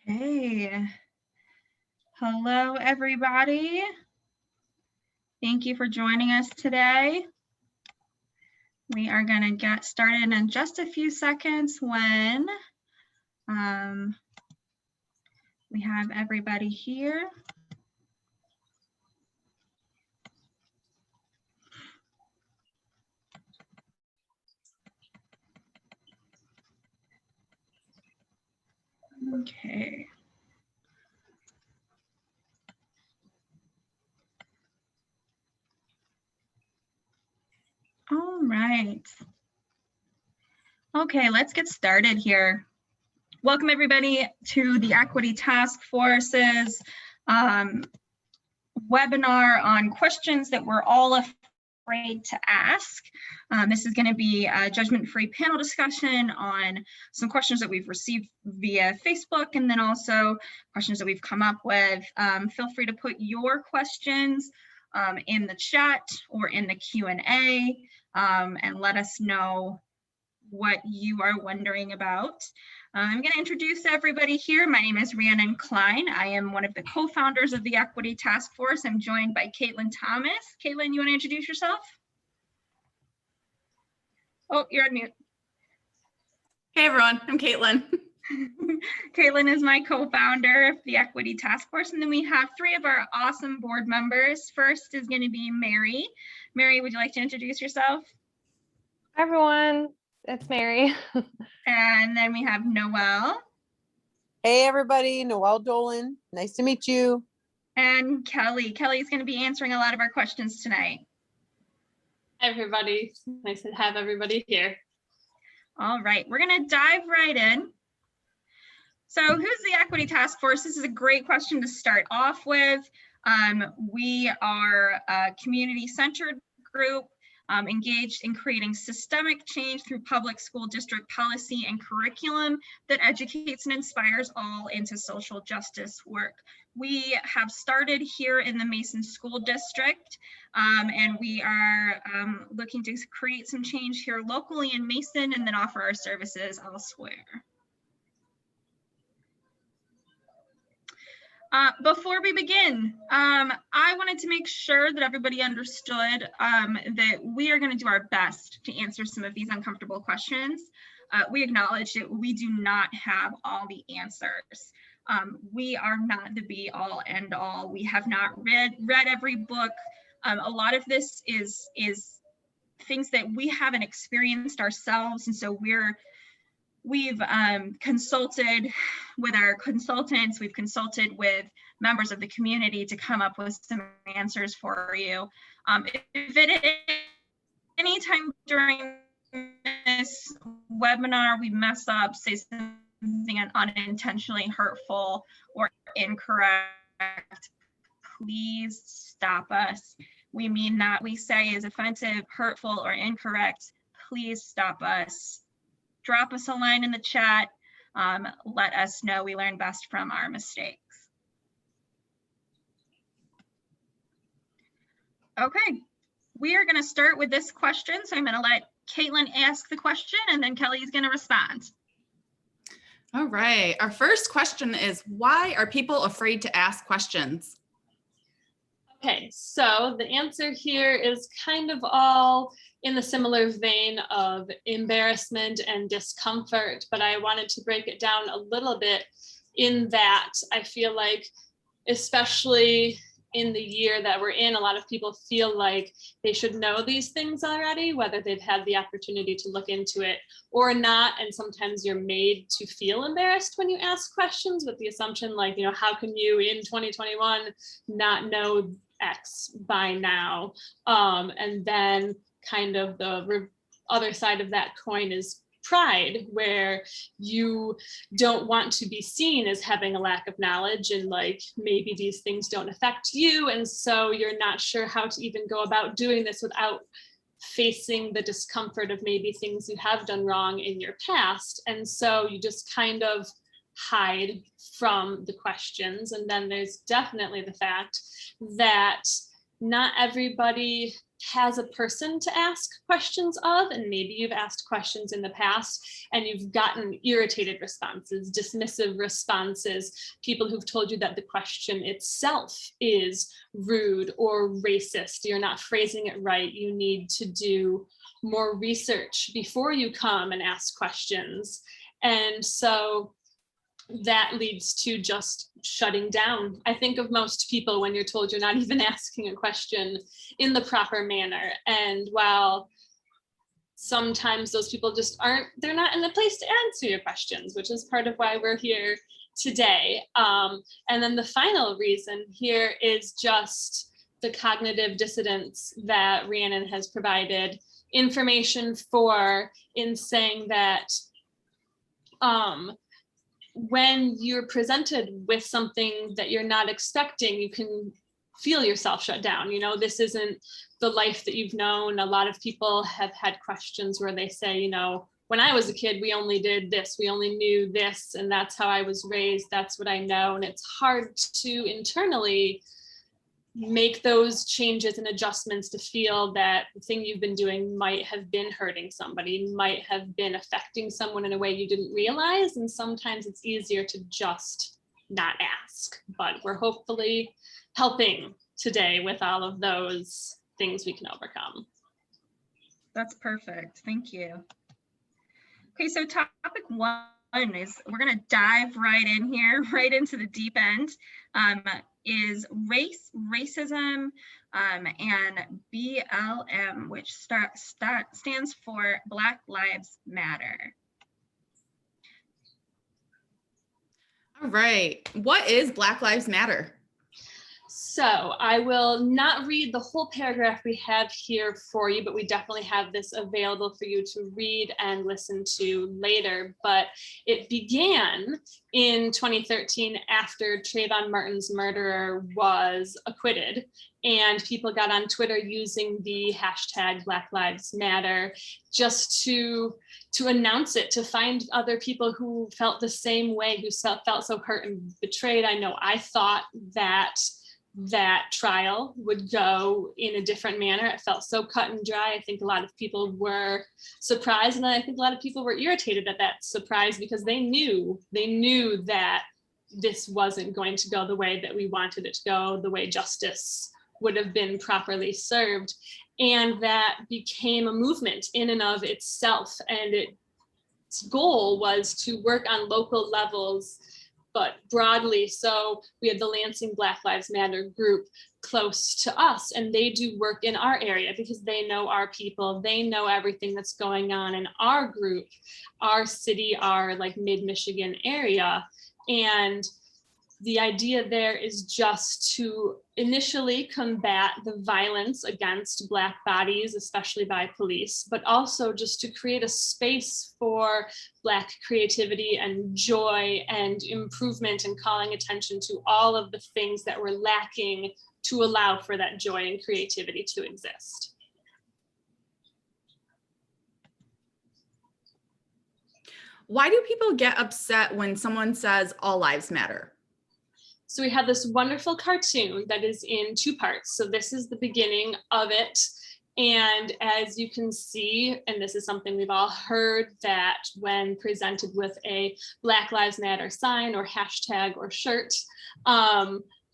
Hey, hello everybody. Thank you for joining us today. We are going to get started in just a few seconds when we have everybody here. Okay. All right. Okay, let's get started here. Welcome everybody to the Equity Task Force's webinar on questions that we're all afraid to ask. This is going to be a judgment-free panel discussion on some questions that we've received via Facebook, and then also questions that we've come up with. Feel free to put your questions in the chat or in the Q&A and let us know what you are wondering about. I'm going to introduce everybody here. My name is Rhiannon Klein. I am one of the co-founders of the Equity Task Force. I'm joined by Caitlin Thomas. Caitlin, you want to introduce yourself? Oh, you're on mute. Hey everyone, I'm Caitlin. Caitlin is my co-founder of the Equity Task Force, and then we have three of our awesome board members. First is going to be Mary. Mary, would you like to introduce yourself? Hi everyone, it's Mary. And then we have Noelle. Hey everybody, Noelle Dolan. Nice to meet you. And Kelly. Kelly is going to be answering a lot of our questions tonight. Hi everybody, nice to have everybody here. All right, we're going to dive right in. So who's the Equity Task Force? This is a great question to start off with. We are a community-centered group engaged in creating systemic change through public school district policy and curriculum that educates and inspires all into social justice work. We have started here in the Mason School District, and we are looking to create some change here locally in Mason and then offer our services elsewhere. Before we begin, I wanted to make sure that everybody understood that we are going to do our best to answer some of these uncomfortable questions. We acknowledge that we do not have all the answers. We are not the be all end all. We have not read every book. A lot of this is things that we haven't experienced ourselves, and so we've consulted with our consultants, we've consulted with members of the community to come up with some answers for you. If at any time during this webinar we mess up, say something unintentionally hurtful or incorrect, please stop us. We mean that we say is offensive, hurtful, or incorrect. Please stop us. Drop us a line in the chat. Let us know. We learn best from our mistakes. Okay, we are going to start with this question. So I'm going to let Caitlin ask the question and then Kelly is going to respond. All right, our first question is, why are people afraid to ask questions? Okay, so the answer here is kind of all in the similar vein of embarrassment and discomfort, but I wanted to break it down a little bit in that I feel like, especially in the year that we're in, a lot of people feel like they should know these things already, whether they've had the opportunity to look into it or not. And sometimes you're made to feel embarrassed when you ask questions with the assumption like, you know, how can you in 2021 not know X by now? And then kind of the other side of that coin is pride, where you don't want to be seen as having a lack of knowledge and like maybe these things don't affect you, and so you're not sure how to even go about doing this without facing the discomfort of maybe things you have done wrong in your past, and so you just kind of hide from the questions. And then there's definitely the fact that not everybody has a person to ask questions of, and maybe you've asked questions in the past and you've gotten irritated responses, dismissive responses, people who've told you that the question itself is rude or racist, you're not phrasing it right, you need to do more research before you come and ask questions. And so that leads to just shutting down. I think of most people when you're told you're not even asking a question in the proper manner. And while sometimes those people just they're not in the place to answer your questions, which is part of why we're here today. And then the final reason here is just the cognitive dissonance that Rhiannon has provided information for, in saying that when you're presented with something that you're not expecting, you can feel yourself shut down. You know, this isn't the life that you've known. A lot of people have had questions where they say, you know, when I was a kid, we only did this, we only knew this, and that's how I was raised, that's what I know. And it's hard to internally make those changes and adjustments to feel that the thing you've been doing might have been hurting somebody, might have been affecting someone in a way you didn't realize. And sometimes it's easier to just not ask, but we're hopefully helping today with all of those things we can overcome. That's perfect. Thank you. Okay, so topic one is, we're going to dive right in here, right into the deep end, is race, racism, and BLM, which stands for Black Lives Matter. All right. What is Black Lives Matter? So I will not read the whole paragraph we have here for you, but we definitely have this available for you to read and listen to later. But it began in 2013 after Trayvon Martin's murderer was acquitted, and people got on Twitter using the hashtag Black Lives Matter just to announce it, to find other people who felt the same way, who felt so hurt and betrayed. I know I thought that trial would go in a different manner. It felt so cut and dry. I think a lot of people were surprised, and I think a lot of people were irritated at that surprise, because they knew that this wasn't going to go the way that we wanted it to go, the way justice would have been properly served. And that became a movement in and of itself. And its goal was to work on local levels, but broadly. So we have the Lansing Black Lives Matter group close to us, and they do work in our area because they know our people, they know everything that's going on in our group, our city, our like mid-Michigan area. And the idea there is just to initially combat the violence against Black bodies, especially by police, but also just to create a space for Black creativity and joy and improvement, and calling attention to all of the things that were lacking to allow for that joy and creativity to exist. Why do people get upset when someone says all lives matter? So we have this wonderful cartoon that is in two parts. So this is the beginning of it. And as you can see, and this is something we've all heard, that when presented with a Black Lives Matter sign or hashtag or shirt,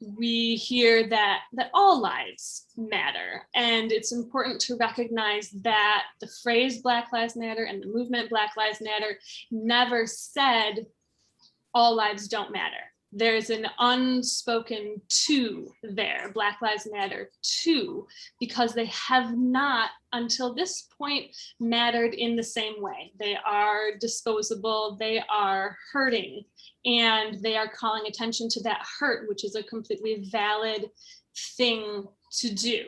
we hear that all lives matter. And it's important to recognize that the phrase Black Lives Matter and the movement Black Lives Matter never said all lives don't matter. There's an unspoken to there, Black Lives Matter too, because they have not until this point mattered in the same way. They are disposable, they are hurting, and they are calling attention to that hurt, which is a completely valid thing to do.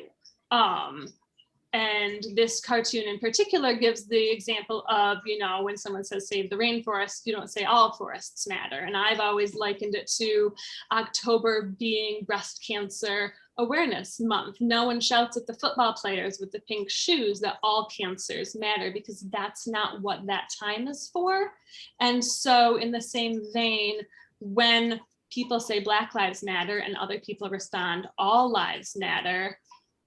And this cartoon in particular gives the example of, you know, when someone says save the rainforest, you don't say all forests matter. And I've always likened it to October being Breast Cancer Awareness Month. No one shouts at the football players with the pink shoes that all cancers matter, because that's not what that time is for. And so in the same vein, when people say Black Lives Matter and other people respond all lives matter,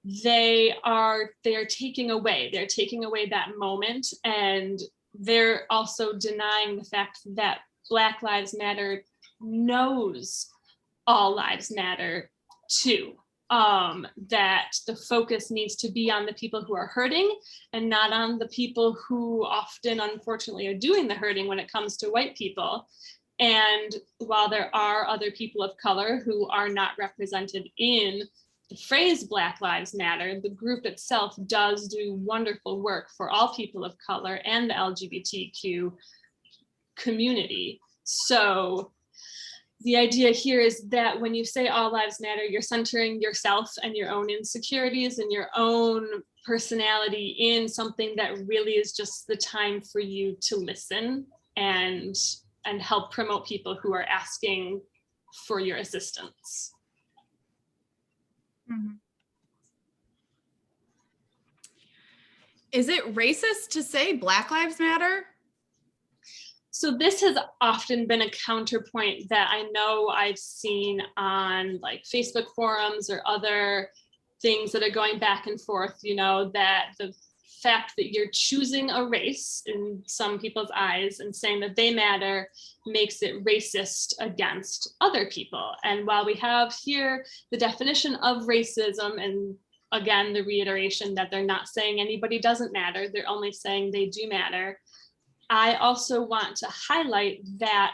they're taking away that moment, and they're also denying the fact that Black Lives Matter knows all lives matter too. That the focus needs to be on the people who are hurting and not on the people who often, unfortunately, are doing the hurting when it comes to white people. And while there are other people of color who are not represented in the phrase Black Lives Matter, the group itself does do wonderful work for all people of color and the LGBTQ community. So the idea here is that when you say all lives matter, you're centering yourself and your own insecurities and your own personality in something that really is just the time for you to listen and help promote people who are asking for your assistance. Mhm. Is it racist to say Black Lives Matter? So this has often been a counterpoint that I know I've seen on like Facebook forums or other things that are going back and forth, you know, that the fact that you're choosing a race in some people's eyes and saying that they matter makes it racist against other people. And while we have here the definition of racism, and again, the reiteration that they're not saying anybody doesn't matter, they're only saying they do matter. I also want to highlight that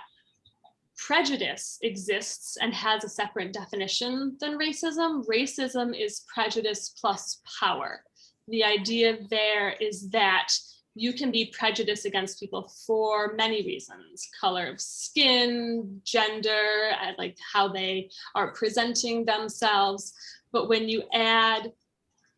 prejudice exists and has a separate definition than racism. Racism is prejudice plus power. The idea there is that you can be prejudiced against people for many reasons: color of skin, gender, like how they are presenting themselves. But when you add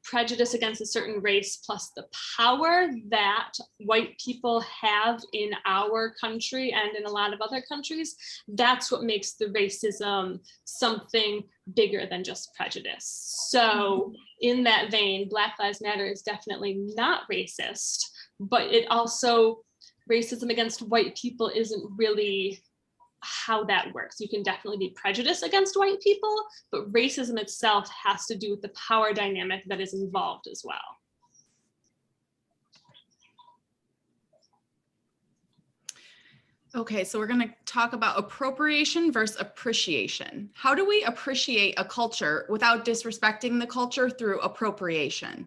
prejudice against a certain race plus the power that white people have in our country and in a lot of other countries, that's what makes the racism something bigger than just prejudice. So in that vein, Black Lives Matter is definitely not racist, but it also, racism against white people isn't really how that works. You can definitely be prejudiced against white people, but racism itself has to do with the power dynamic that is involved as well. Okay, so we're going to talk about appropriation versus appreciation. How do we appreciate a culture without disrespecting the culture through appropriation?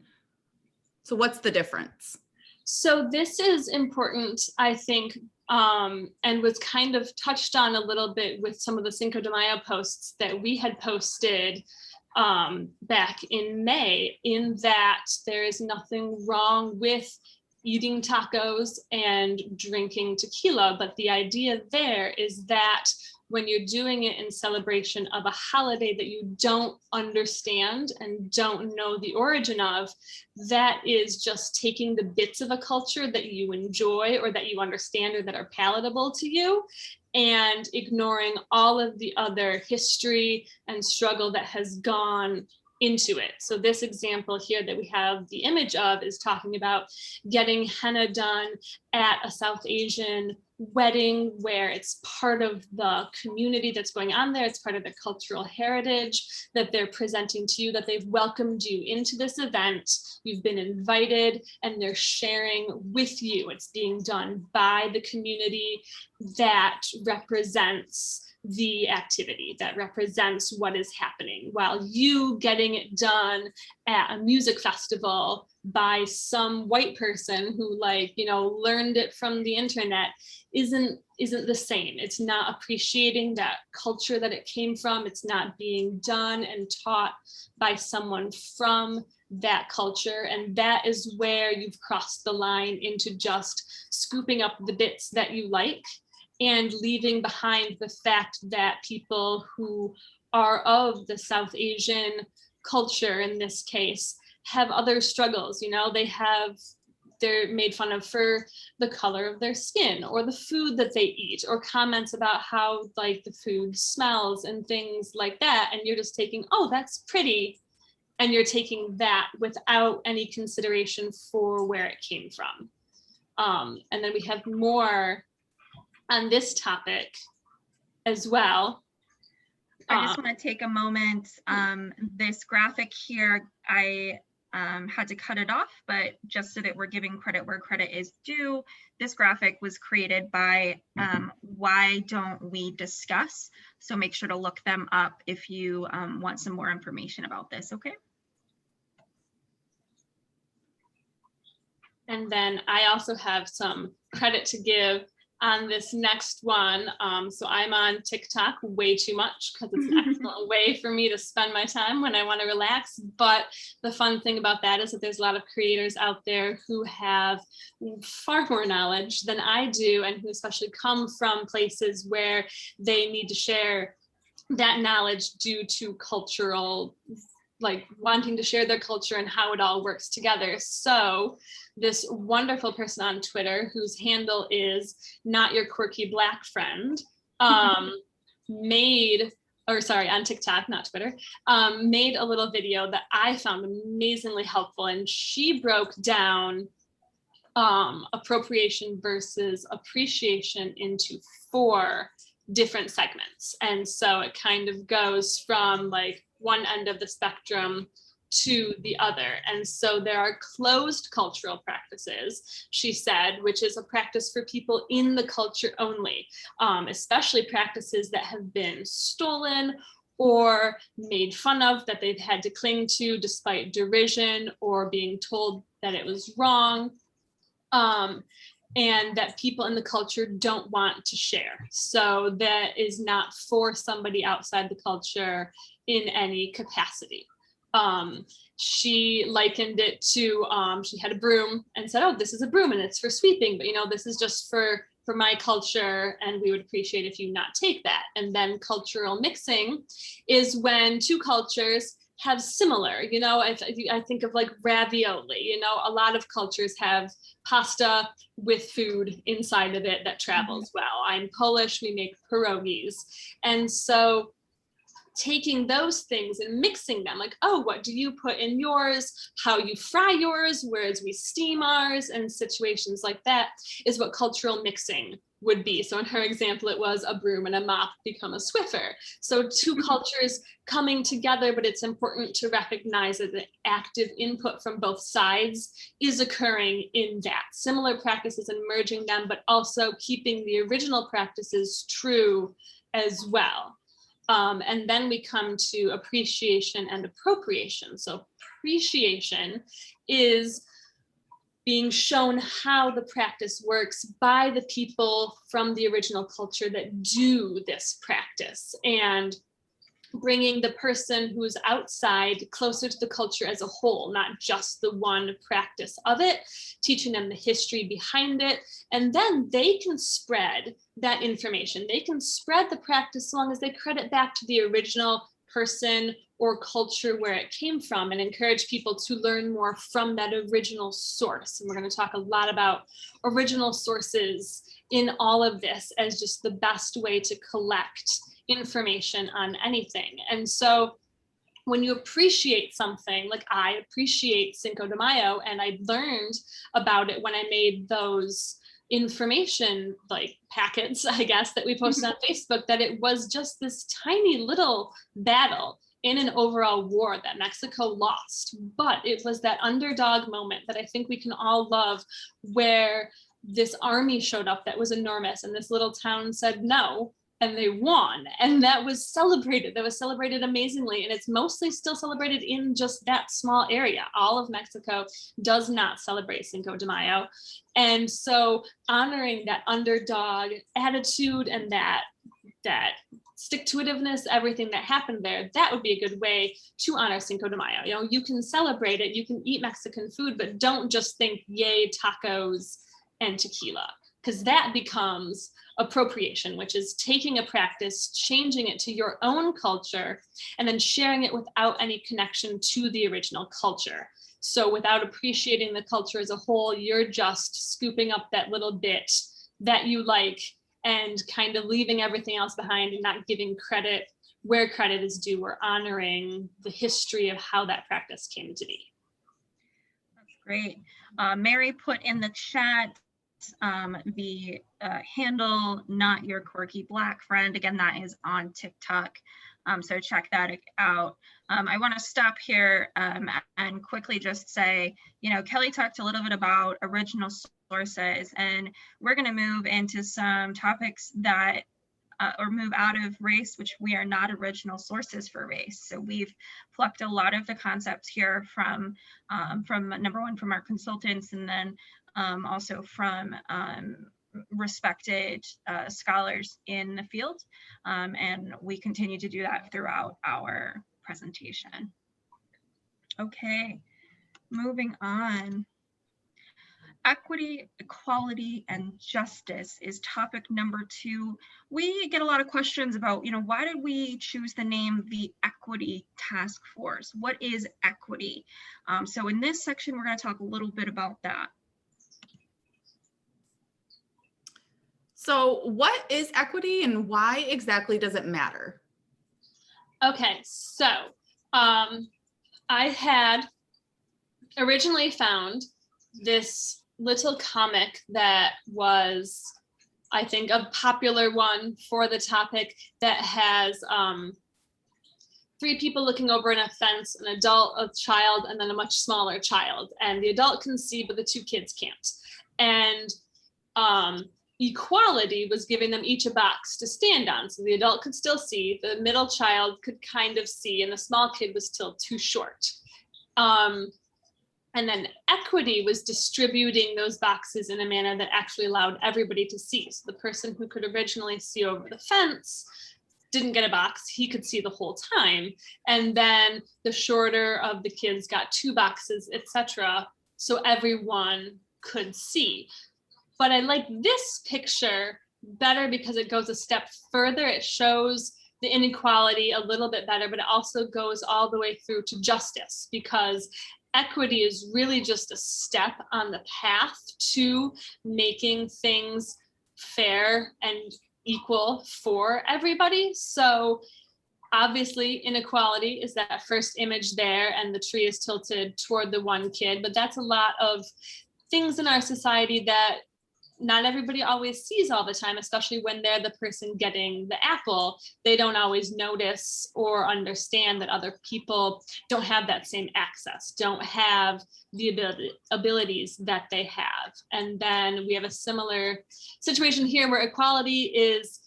So what's the difference? So this is important, I think, and was kind of touched on a little bit with some of the Cinco de Mayo posts that we had posted back in May, in that there is nothing wrong with eating tacos and drinking tequila. But the idea there is that when you're doing it in celebration of a holiday that you don't understand and don't know the origin of, that is just taking the bits of a culture that you enjoy or that you understand or that are palatable to you, and ignoring all of the other history and struggle that has gone into it. So this example here that we have the image of is talking about getting henna done at a South Asian wedding, where it's part of the community that's going on there. It's part of the cultural heritage that they're presenting to you, that they've welcomed you into this event. You've been invited and they're sharing with you. It's being done by the community that represents the activity, that represents what is happening, while you getting it done at a music festival by some white person who, like, you know, learned it from the internet isn't the same. It's not appreciating that culture that it came from. It's not being done and taught by someone from that culture. And that is where you've crossed the line into just scooping up the bits that you like and leaving behind the fact that people who are of the South Asian culture, in this case, have other struggles. You know, they're made fun of for the color of their skin or the food that they eat, or comments about how, like, the food smells and things like that. And you're just taking, oh, that's pretty. And you're taking that without any consideration for where it came from. And then we have more on this topic as well. I just want to take a moment. This graphic here, I had to cut it off, but just so that we're giving credit where credit is due, this graphic was created by Why Don't We Discuss? So make sure to look them up if you want some more information about this, okay? And then I also have some credit to give on this next one. So I'm on TikTok way too much because it's an excellent way for me to spend my time when I want to relax. But the fun thing about that is that there's a lot of creators out there who have far more knowledge than I do, and who especially come from places where they need to share that knowledge due to cultural, like wanting to share their culture and how it all works together. So this wonderful person on Twitter, whose handle is Not Your Quirky Black Friend, on TikTok, not Twitter, made a little video that I found amazingly helpful. And she broke down appropriation versus appreciation into 4 different segments. And so it kind of goes from like one end of the spectrum to the other. And so there are closed cultural practices, she said, which is a practice for people in the culture only, especially practices that have been stolen or made fun of, that they've had to cling to despite derision or being told that it was wrong. And that people in the culture don't want to share. So that is not for somebody outside the culture in any capacity. She likened it to, she had a broom and said, oh, this is a broom and it's for sweeping, but this is just for my culture, and we would appreciate if you not take that. And then cultural mixing is when 2 cultures have similar, I think of like ravioli, a lot of cultures have pasta with food inside of it that travels well. I'm Polish, we make pierogies. And so taking those things and mixing them, like, oh, what do you put in yours, how you fry yours, whereas we steam ours, and situations like that is what cultural mixing would be. So in her example, it was a broom and a mop become a Swiffer. So 2 cultures coming together, but it's important to recognize that the active input from both sides is occurring in that. Similar practices and merging them, but also keeping the original practices true as well. And then we come to appreciation and appropriation. So appreciation is being shown how the practice works by the people from the original culture that do this practice, and bringing the person who's outside closer to the culture as a whole, not just the one practice of it, teaching them the history behind it. And then they can spread that information. They can spread the practice so long as they credit back to the original person or culture where it came from, and encourage people to learn more from that original source. And we're going to talk a lot about original sources in all of this as just the best way to collect information on anything. And so when you appreciate something, like I appreciate Cinco de Mayo, and I learned about it when I made those information like packets, I guess, that we posted on Facebook, that it was just this tiny little battle in an overall war that Mexico lost. But it was that underdog moment that I think we can all love, where this army showed up that was enormous, and this little town said no, and they won. And that was celebrated. That was celebrated amazingly. And it's mostly still celebrated in just that small area. All of Mexico does not celebrate Cinco de Mayo. And so honoring that underdog attitude and that stick-to-itiveness, everything that happened there, that would be a good way to honor Cinco de Mayo. You can celebrate it, you can eat Mexican food, but don't just think, yay, tacos and tequila, because that becomes appropriation, which is taking a practice, changing it to your own culture, and then sharing it without any connection to the original culture. So without appreciating the culture as a whole, you're just scooping up that little bit that you like and kind of leaving everything else behind and not giving credit where credit is due, or honoring the history of how that practice came to be. That's great. Mary put in the chat the handle, Not Your Quirky Black Friend. Again, that is on TikTok. So check that out. I want to stop here and quickly just say, Kelly talked a little bit about original sources, and we're going to move into some topics that or move out of race, which we are not original sources for race. So we've plucked a lot of the concepts here from number one, from our consultants, and then also from respected scholars in the field. And we continue to do that throughout our presentation. Okay, moving on. Equity, equality, and justice is topic number 2. We get a lot of questions about, why did we choose the name the Equity Task Force? What is equity? So in this section, we're going to talk a little bit about that. So what is equity and why exactly does it matter? Okay, so I had originally found this little comic that was, I think, a popular one for the topic that has 3 people looking over a fence, an adult, a child, and then a much smaller child. And the adult can see, but the 2 kids can't. And equality was giving them each a box to stand on. So the adult could still see, the middle child could kind of see, and the small kid was still too short. And then equity was distributing those boxes in a manner that actually allowed everybody to see. So the person who could originally see over the fence didn't get a box, he could see the whole time. And then the shorter of the kids got 2 boxes, etc. So everyone could see. But I like this picture better because it goes a step further. It shows the inequality a little bit better, but it also goes all the way through to justice, because equity is really just a step on the path to making things fair and equal for everybody. So obviously inequality is that first image there, and the tree is tilted toward the one kid, but that's a lot of things in our society that not everybody always sees all the time, especially when they're the person getting the apple. They don't always notice or understand that other people don't have that same access, don't have the abilities that they have. And then we have a similar situation here where equality is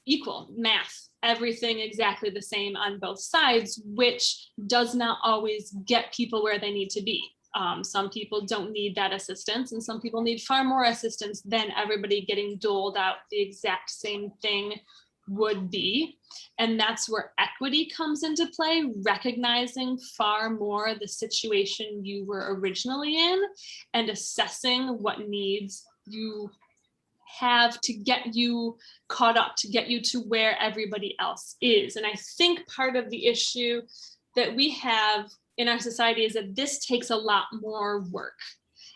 equal, math, everything exactly the same on both sides, which does not always get people where they need to be. Some people don't need that assistance, and some people need far more assistance than everybody getting doled out the exact same thing would be. And that's where equity comes into play, recognizing far more the situation you were originally in and assessing what needs you have to get you caught up, to get you to where everybody else is. And I think part of the issue that we have in our society is that this takes a lot more work.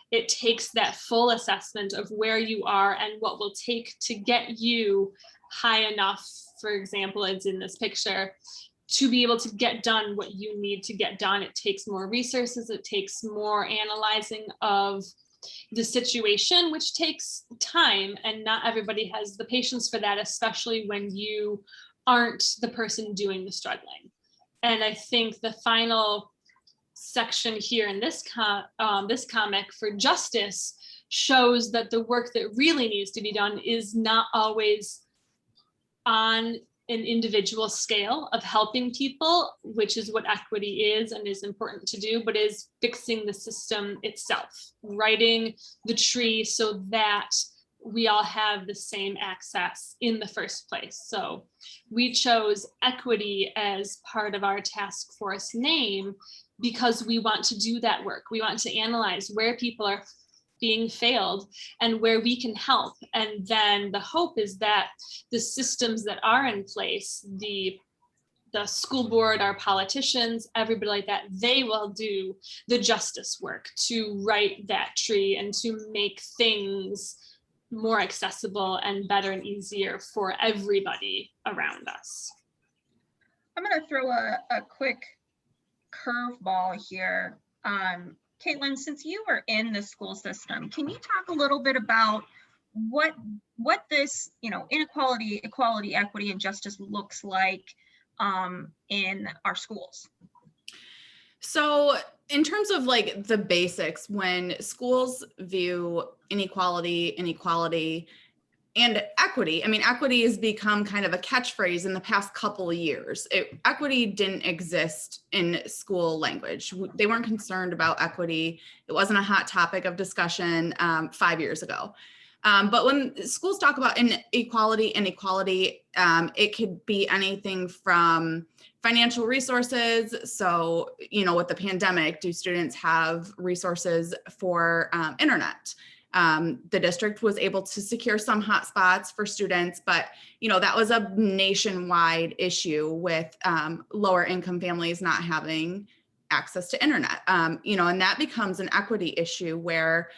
It takes that full assessment of where you are and what will take to get you high enough, for example, as in this picture, to be able to get done what you need to get done. It takes more resources, it takes more analyzing of the situation, which takes time, and not everybody has the patience for that, especially when you aren't the person doing the struggling. And I think the final section here in this comic for justice shows that the work that really needs to be done is not always on an individual scale of helping people, which is what equity is and is important to do, but is fixing the system itself, writing the tree so that we all have the same access in the first place. So we chose equity as part of our task force name because we want to do that work. We want to analyze where people are being failed and where we can help. And then the hope is that the systems that are in place, the school board, our politicians, everybody like that, they will do the justice work to write that tree and to make things more accessible and better and easier for everybody around us. I'm going to throw a quick curveball here. Caitlin, since you are in the school system, can you talk a little bit about what this, inequality, equality, equity, and justice looks like in our schools. So in terms of like the basics, when schools view inequality, and equity, I mean, equity has become kind of a catchphrase in the past couple of years. Equity didn't exist in school language. They weren't concerned about equity. It wasn't a hot topic of discussion 5 years ago. But when schools talk about inequality, it could be anything from financial resources. So, with the pandemic, do students have resources for internet? The district was able to secure some hotspots for students, but that was a nationwide issue with lower income families not having access to internet. And that becomes an equity issue where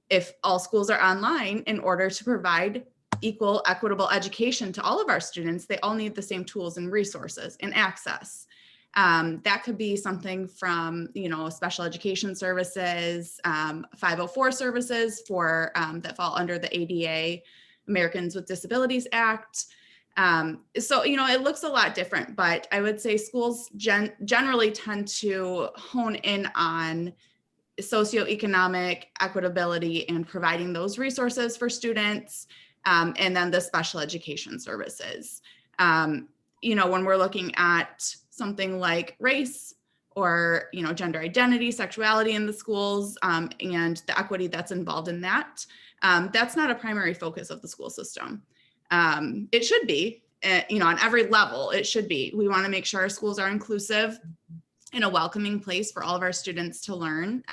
if all schools are online, in order to provide equal, equitable education to all of our students, they all need the same tools and resources and access. That could be something from, special education services, 504 services for that fall under the ADA, Americans with Disabilities Act. So, it looks a lot different, but I would say schools generally tend to hone in on socioeconomic equitability and providing those resources for students, and then the special education services. When we're looking at something like race or, gender identity, sexuality in the schools, and the equity that's involved in that, that's not a primary focus of the school system. It should be, on every level, it should be. We want to make sure our schools are inclusive and a welcoming place for all of our students to learn.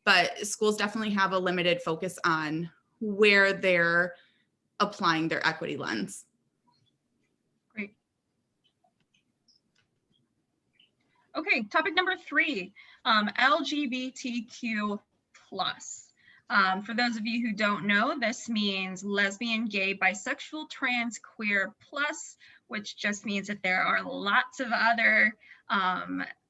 But schools definitely have a limited focus on where they're applying their equity lens. Great. Okay, topic number 3, LGBTQ+. For those of you who don't know, this means lesbian, gay, bisexual, trans, queer, plus, which just means that there are lots of other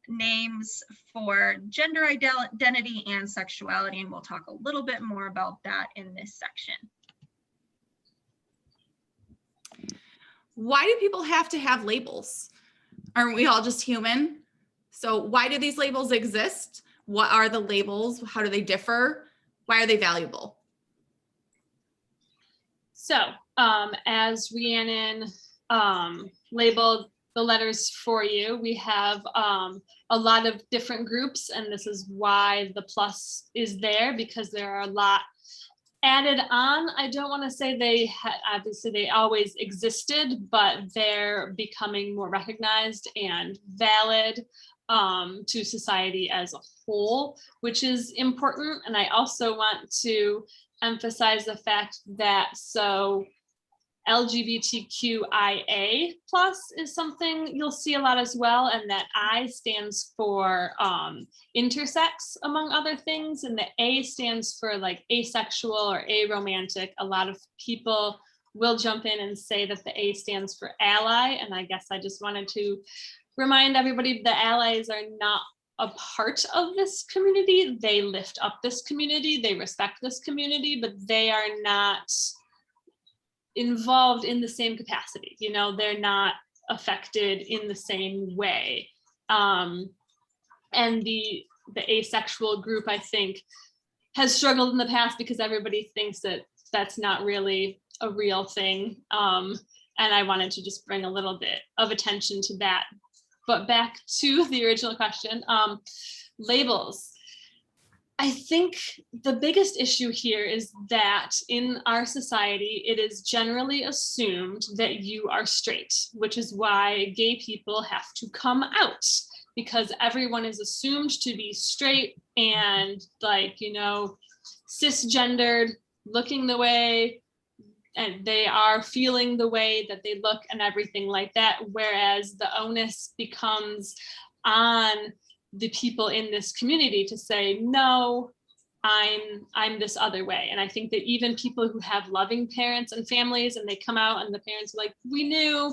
names for gender identity and sexuality, and we'll talk a little bit more about that in this section. Why do people have to have labels? Aren't we all just human? So why do these labels exist? What are the labels? How do they differ? Why are they valuable? So as Rhiannon labeled the letters for you, we have a lot of different groups, and this is why the plus is there, because there are a lot added on. I don't want to say obviously they always existed, but they're becoming more recognized and valid to society as a whole, which is important. And I also want to emphasize the fact that LGBTQIA plus is something you'll see a lot as well, and that I stands for intersex, among other things, and the A stands for like asexual or aromantic. A lot of people will jump in and say that the A stands for ally, and I guess I just wanted to remind everybody the allies are not a part of this community. They lift up this community, they respect this community, but they are not involved in the same capacity. They're not affected in the same way. And the asexual group, I think, has struggled in the past because everybody thinks that that's not really a real thing. And I wanted to just bring a little bit of attention to that. But back to the original question, labels. I think the biggest issue here is that in our society, it is generally assumed that you are straight, which is why gay people have to come out, because everyone is assumed to be straight and cisgendered, looking the way, and they are feeling the way that they look and everything like that. Whereas the onus becomes on the people in this community to say, no, I'm this other way. And I think that even people who have loving parents and families, and they come out and the parents are like, we knew,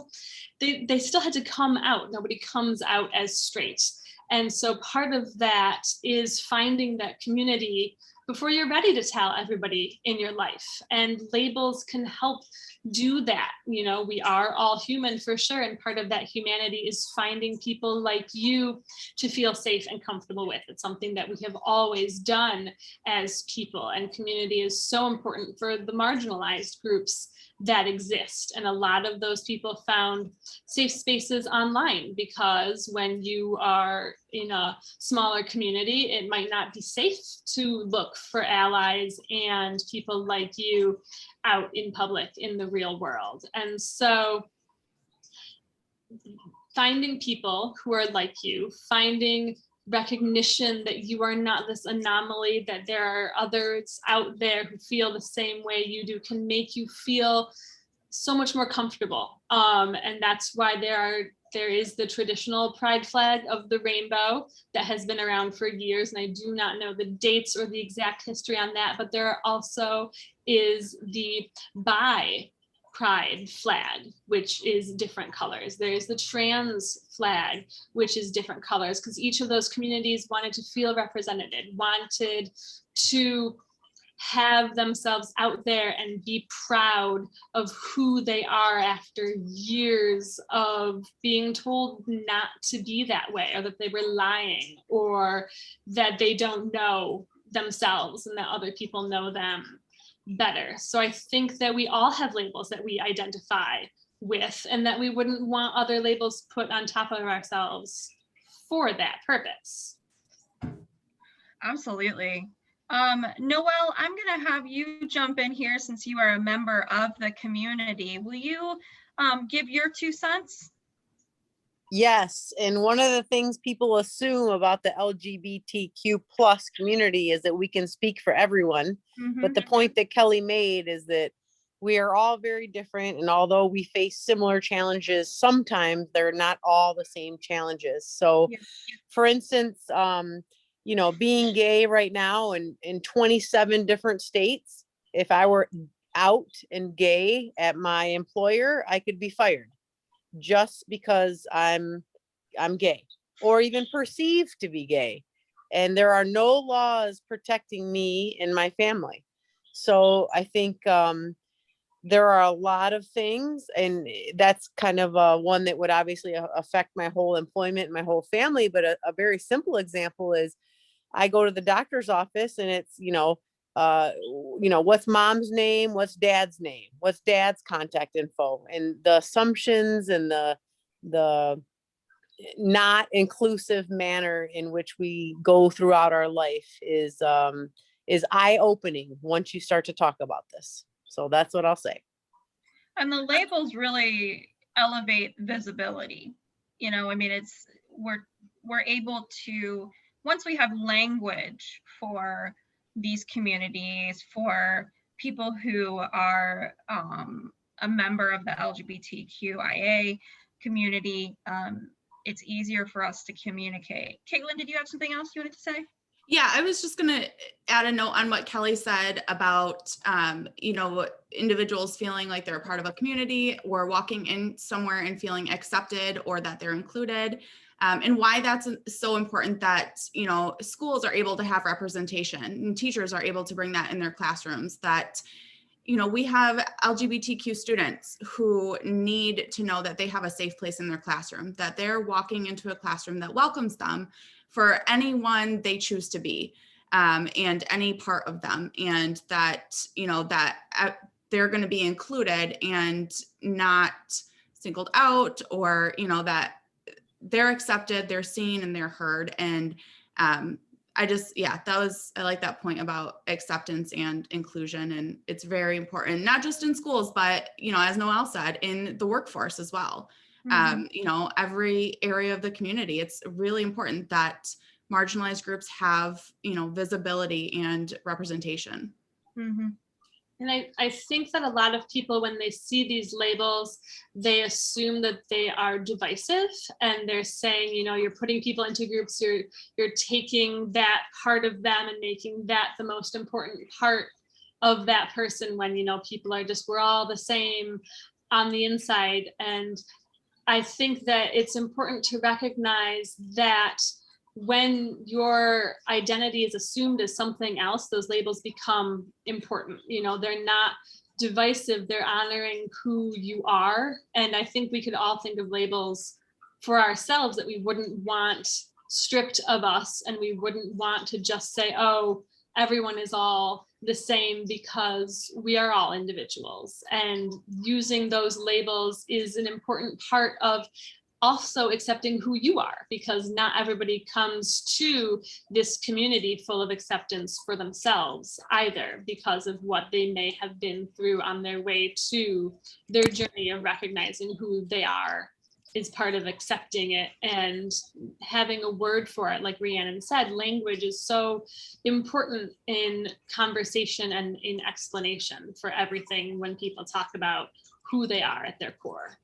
they still had to come out. Nobody comes out as straight. And so part of that is finding that community before you're ready to tell everybody in your life. And labels can help do that. You know, we are all human for sure. And part of that humanity is finding people like you to feel safe and comfortable with. It's something that we have always done as people, and community is so important for the marginalized groups that exist. And a lot of those people found safe spaces online, because when you are in a smaller community, it might not be safe to look for allies and people like you out in public in the real world. And so finding people who are like you, finding recognition that you are not this anomaly, that there are others out there who feel the same way you do, can make you feel so much more comfortable. And that's why there is the traditional pride flag of the rainbow that has been around for years. And I do not know the dates or the exact history on that, but there also is the bi pride flag, which is different colors. There's the trans flag, which is different colors, because each of those communities wanted to feel represented, wanted to have themselves out there and be proud of who they are after years of being told not to be that way, or that they were lying, or that they don't know themselves and that other people know them better. So I think that we all have labels that we identify with, and that we wouldn't want other labels put on top of ourselves for that purpose. Absolutely. Noelle, I'm going to have you jump in here since you are a member of the community. Will you give your 2 cents? Yes, and one of the things people assume about the LGBTQ plus community is that we can speak for everyone. But the point that Kelly made is that we are all very different, and although we face similar challenges, sometimes they're not all the same challenges. So, for instance, you know, being gay right now in 27 different states, if I were out and gay at my employer, I could be fired just because I'm gay, or even perceived to be gay. And there are no laws protecting me and my family. So I think there are a lot of things, and that's kind of one that would obviously affect my whole employment and my whole family. But a very simple example is I go to the doctor's office and it's, what's mom's name? What's dad's name? What's dad's contact info? And the assumptions and the not inclusive manner in which we go throughout our life is eye-opening once you start to talk about this. So that's what I'll say. And the labels really elevate visibility. You know, I mean, we're able to, once we have language for these communities, for people who are a member of the LGBTQIA community, it's easier for us to communicate. Caitlin, did you have something else you wanted to say? Yeah, I was just going to add a note on what Kelly said about, individuals feeling like they're a part of a community, or walking in somewhere and feeling accepted or that they're included, and why that's so important that, schools are able to have representation and teachers are able to bring that in their classrooms, that, we have LGBTQ students who need to know that they have a safe place in their classroom, that they're walking into a classroom that welcomes them for anyone they choose to be, and any part of them, and that, that they're going to be included and not singled out, or, that they're accepted, they're seen, and they're heard. And I like that point about acceptance and inclusion. And it's very important, not just in schools, but, as Noelle said, in the workforce as well. Every area of the community, it's really important that marginalized groups have, visibility and representation. And I think that a lot of people, when they see these labels, they assume that they are divisive, and they're saying, you're putting people into groups, you're taking that part of them and making that the most important part of that person, when, people are just, we're all the same on the inside. And I think that it's important to recognize that when your identity is assumed as something else, those labels become important. You know, they're not divisive, they're honoring who you are. And I think we could all think of labels for ourselves that we wouldn't want stripped of us, and we wouldn't want to just say, oh, everyone is all the same, because we are all individuals. And using those labels is an important part of also accepting who you are, because not everybody comes to this community full of acceptance for themselves either, because of what they may have been through on their way to their journey of recognizing who they are is part of accepting it and having a word for it. Like Rhiannon said, language is so important in conversation and in explanation for everything when people talk about who they are at their core.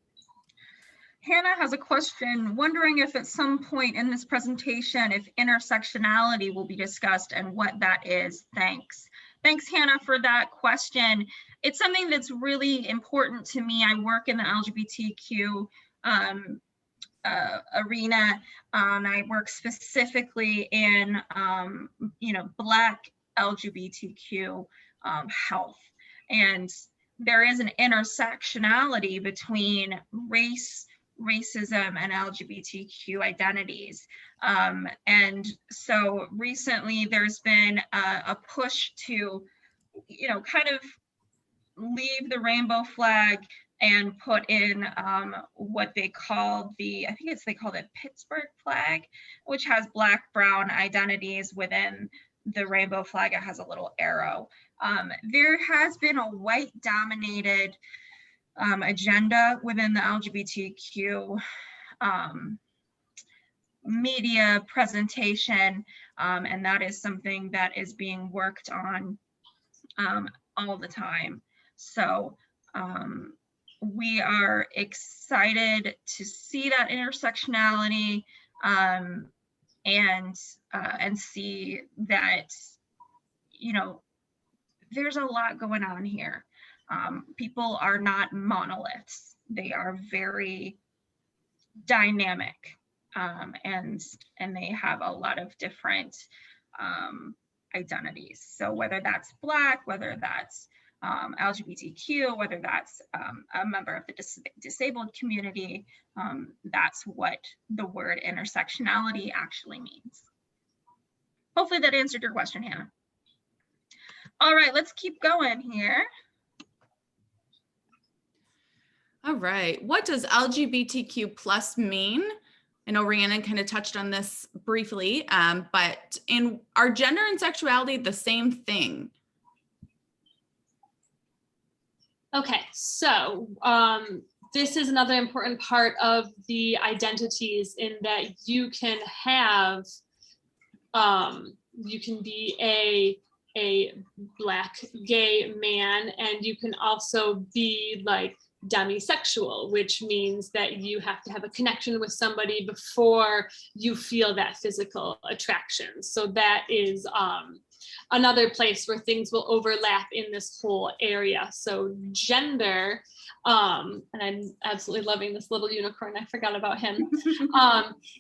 Hannah has a question, wondering if at some point in this presentation, if intersectionality will be discussed and what that is. Thanks. Thanks, Hannah, for that question. It's something that's really important to me. I work in the LGBTQ arena. I work specifically in, Black LGBTQ health. And there is an intersectionality between racism and LGBTQ identities. And so recently there's been a push to, kind of leave the rainbow flag and put in what they call they call it Pittsburgh flag, which has Black, brown identities within the rainbow flag. It has a little arrow. There has been a white dominated agenda within the LGBTQ media presentation, and that is something that is being worked on all the time. So we are excited to see that intersectionality and see that, there's a lot going on here. People are not monoliths. They are very dynamic, and they have a lot of different identities. So whether that's Black, whether that's LGBTQ, whether that's a member of the disabled community, that's what the word intersectionality actually means. Hopefully that answered your question, Hannah. All right, let's keep going here. All right, what does LGBTQ plus mean? I know Rhiannon kind of touched on this briefly, but are gender and sexuality the same thing? Okay, so this is another important part of the identities, in that you can have, you can be a Black gay man, and you can also be like demisexual, which means that you have to have a connection with somebody before you feel that physical attraction. So that is another place where things will overlap in this whole area. So gender, and I'm absolutely loving this little unicorn, I forgot about him,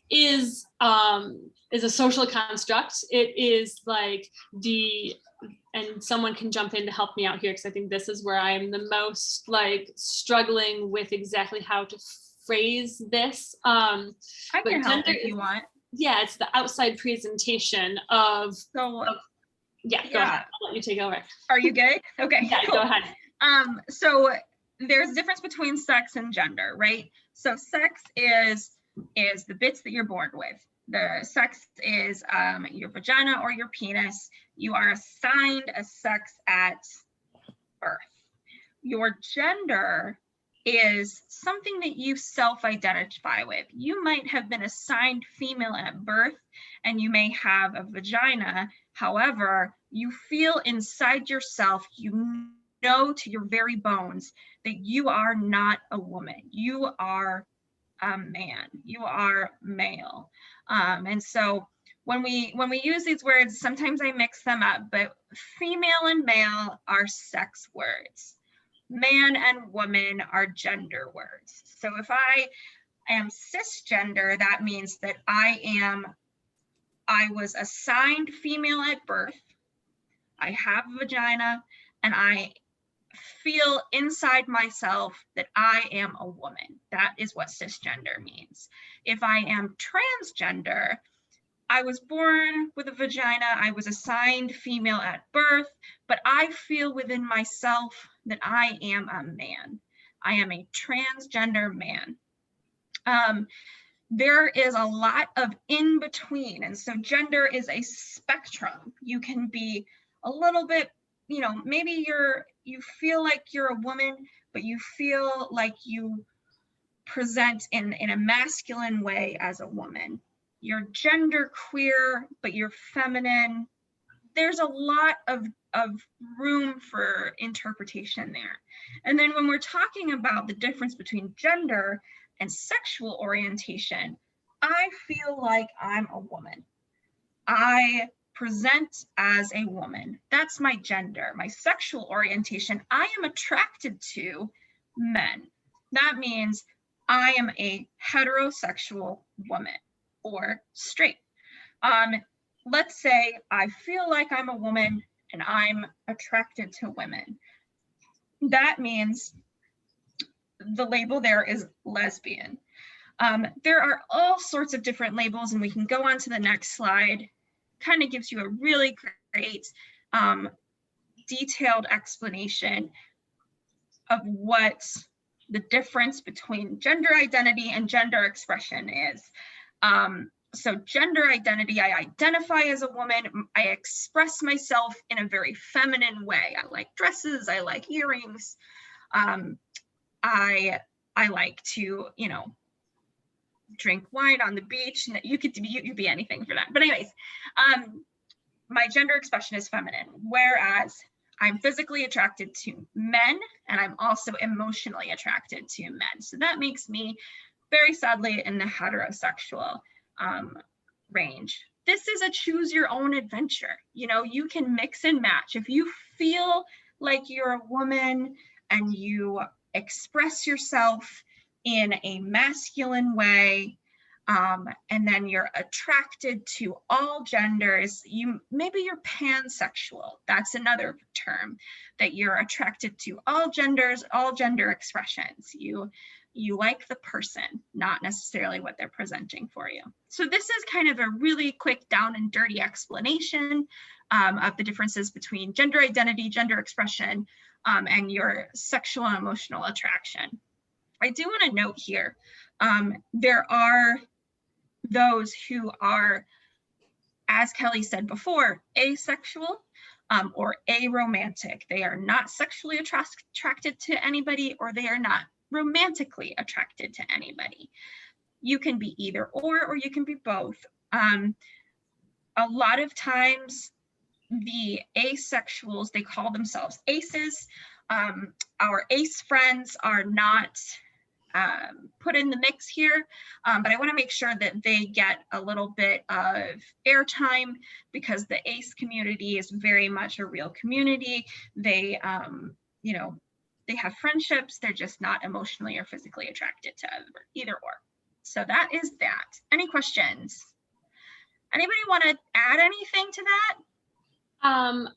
is a social construct. It is like and someone can jump in to help me out here, because I think this is where I'm the most like struggling with exactly how to phrase this. I can help if you want. Yeah, it's the outside presentation of. Yeah, go ahead. I'll let you take over. Are you good? Okay. Yeah, cool. Go ahead. So there's a difference between sex and gender, right? So sex is the bits that you're born with. The sex is your vagina or your penis. You are assigned a sex at birth. Your gender is something that you self-identify with. You might have been assigned female at birth, and you may have a vagina. However, you feel inside yourself, you know to your very bones that you are not a woman. You are a man. You are male. And so when we use these words, sometimes I mix them up, but female and male are sex words. Man and woman are gender words. So if I am cisgender, that means that I am I was assigned female at birth, I have a vagina, and I feel inside myself that I am a woman. That is what cisgender means. If I am transgender, I was born with a vagina, I was assigned female at birth, but I feel within myself that I am a man. I am a transgender man. There is a lot of in between, and so gender is a spectrum. You can be a little bit, you know, maybe you feel like you're a woman, but you feel like you present in a masculine way as a woman. You're gender queer, but you're feminine. There's a lot of room for interpretation there. And then when we're talking about the difference between gender and sexual orientation, I feel like I'm a woman. I present as a woman. That's my gender. My sexual orientation, I am attracted to men. That means I am a heterosexual woman or straight. Let's say I feel like I'm a woman and I'm attracted to women. That means the label there is lesbian. There are all sorts of different labels, and we can go on to the next slide. Kind of gives you a really great detailed explanation of what the difference between gender identity and gender expression is. So gender identity, I identify as a woman, I express myself in a very feminine way. I like dresses, I like earrings. I like to, you know, drink wine on the beach, and you could be anything for that. But anyways, my gender expression is feminine, whereas I'm physically attracted to men, and I'm also emotionally attracted to men. So that makes me very sadly in the heterosexual range. This is a choose your own adventure. You know, you can mix and match. If you feel like you're a woman and you express yourself in a masculine way, and then you're attracted to all genders, maybe you're pansexual. That's another term, that you're attracted to all genders, all gender expressions. You like the person, not necessarily what they're presenting for you. So this is kind of a really quick down and dirty explanation of the differences between gender identity, gender expression, and your sexual and emotional attraction. I do want to note here, there are those who are, as Kelly said before, asexual or aromantic. They are not sexually attracted to anybody, or they are not romantically attracted to anybody. You can be either or you can be both. A lot of times the asexuals, they call themselves aces. Our ace friends are not put in the mix here, but I want to make sure that they get a little bit of airtime, because the ace community is very much a real community. They, you know, they have friendships, they're just not emotionally or physically attracted to either or. So that is that. Any questions? Anybody want to add anything to that?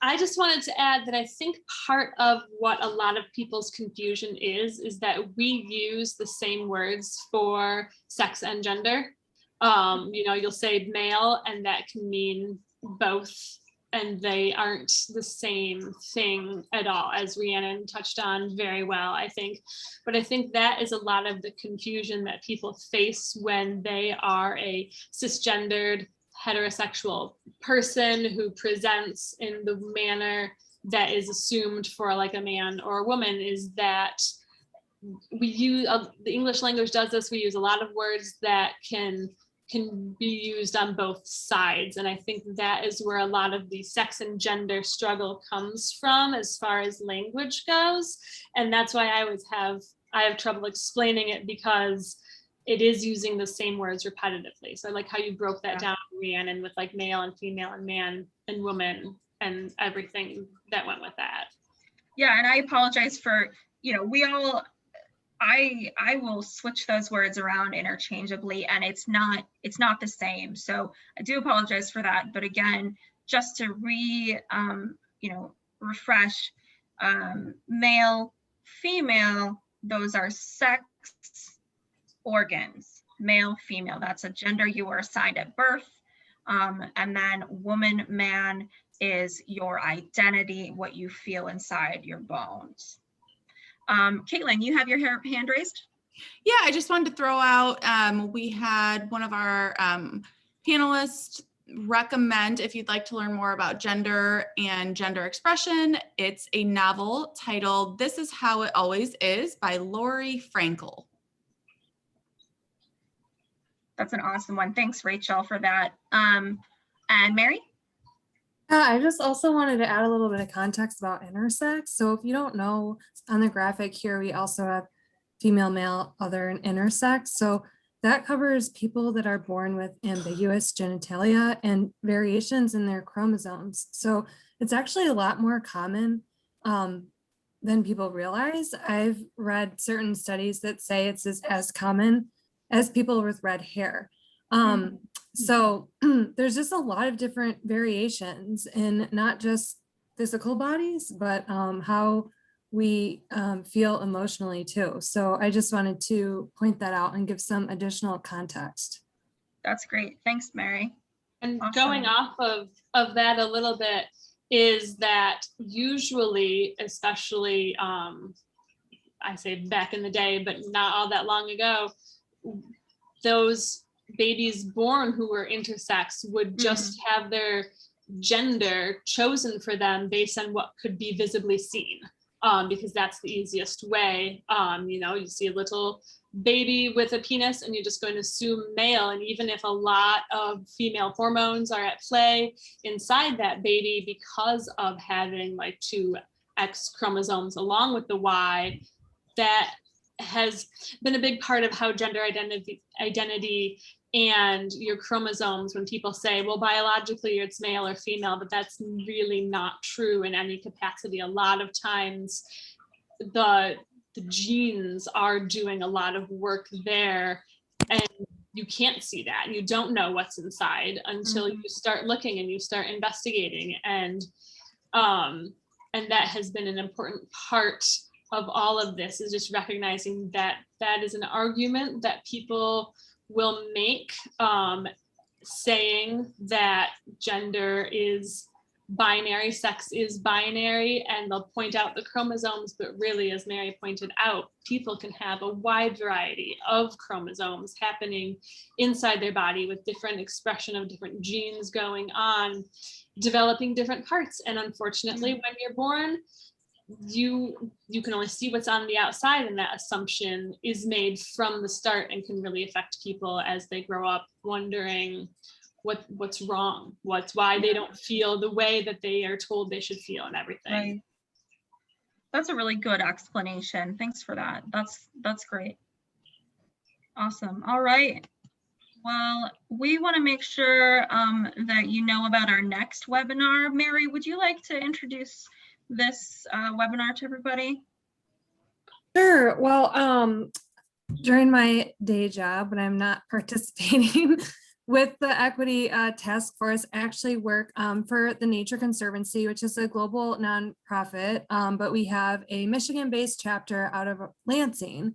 I just wanted to add that I think part of what a lot of people's confusion is that we use the same words for sex and gender. You know, you'll say male, and that can mean both, and they aren't the same thing at all, as Rhiannon touched on very well, I think. But I think that is a lot of the confusion that people face when they are a cisgendered heterosexual person who presents in the manner that is assumed for like a man or a woman, is that we use, the English language does this, we use a lot of words that can be used on both sides. And I think that is where a lot of the sex and gender struggle comes from as far as language goes. And that's why I have trouble explaining it, because it is using the same words repetitively. So I like how you broke that down, Rhiannon, with like male and female and man and woman and everything that went with that. Yeah, and I apologize for, you know, we all, I will switch those words around interchangeably, and it's not the same. So I do apologize for that. But again, just to refresh, male, female, those are sex organs. Male, female, that's a gender you were assigned at birth. And then woman, man is your identity, what you feel inside your bones. Caitlin, you have your hand raised? Yeah, I just wanted to throw out, we had one of our panelists recommend, if you'd like to learn more about gender and gender expression, it's a novel titled This Is How It Always Is by Lori Frankel. That's an awesome one. Thanks, Rachel, for that. And Mary? I just also wanted to add a little bit of context about intersex. So if you don't know, on the graphic here, we also have female, male, other, and intersex. So that covers people that are born with ambiguous genitalia and variations in their chromosomes. So it's actually a lot more common than people realize. I've read certain studies that say it's as common as people with red hair. So there's just a lot of different variations in not just physical bodies, but how we feel emotionally too. So I just wanted to point that out and give some additional context. That's great. Thanks, Mary. And Awesome. going off of that a little bit is that usually, especially I say back in the day, but not all that long ago, those babies born who were intersex would just have their gender chosen for them based on what could be visibly seen, because that's the easiest way. You see a little baby with a penis and you're just going to assume male, and even if a lot of female hormones are at play inside that baby because of having like 2 X chromosomes along with the Y, that has been a big part of how gender identity and your chromosomes, when people say, well, biologically it's male or female, but that's really not true in any capacity. A lot of times the genes are doing a lot of work there, and you can't see that. You don't know what's inside until you start looking and you start investigating. And that has been an important part of all of this, is just recognizing that that is an argument that people will make, saying that gender is binary, sex is binary, and they'll point out the chromosomes, but really, as Mary pointed out, people can have a wide variety of chromosomes happening inside their body with different expression of different genes going on, developing different parts. And unfortunately, when you're born, you can only see what's on the outside, and that assumption is made from the start and can really affect people as they grow up, wondering what's wrong, why they don't feel the way that they are told they should feel and everything. Right. That's a really good explanation. Thanks for that. That's great. Awesome. All right. Well, we want to make sure that you know about our next webinar. Mary, would you like to introduce this webinar to everybody? Sure. Well, during my day job, when I'm not participating with the Equity Task Force, I actually work for the Nature Conservancy, which is a global nonprofit, but we have a Michigan-based chapter out of Lansing.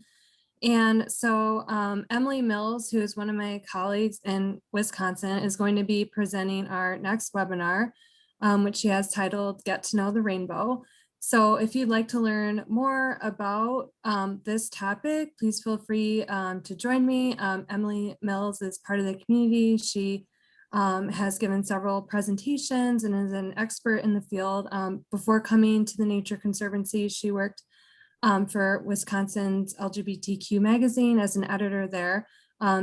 And so Emily Mills, who is one of my colleagues in Wisconsin, is going to be presenting our next webinar, which she has titled Get to Know the Rainbow. So if you'd like to learn more about this topic, please feel free to join me. Emily Mills is part of the community. She has given several presentations and is an expert in the field. Before coming to the Nature Conservancy, she worked for Wisconsin's LGBTQ magazine as an editor there.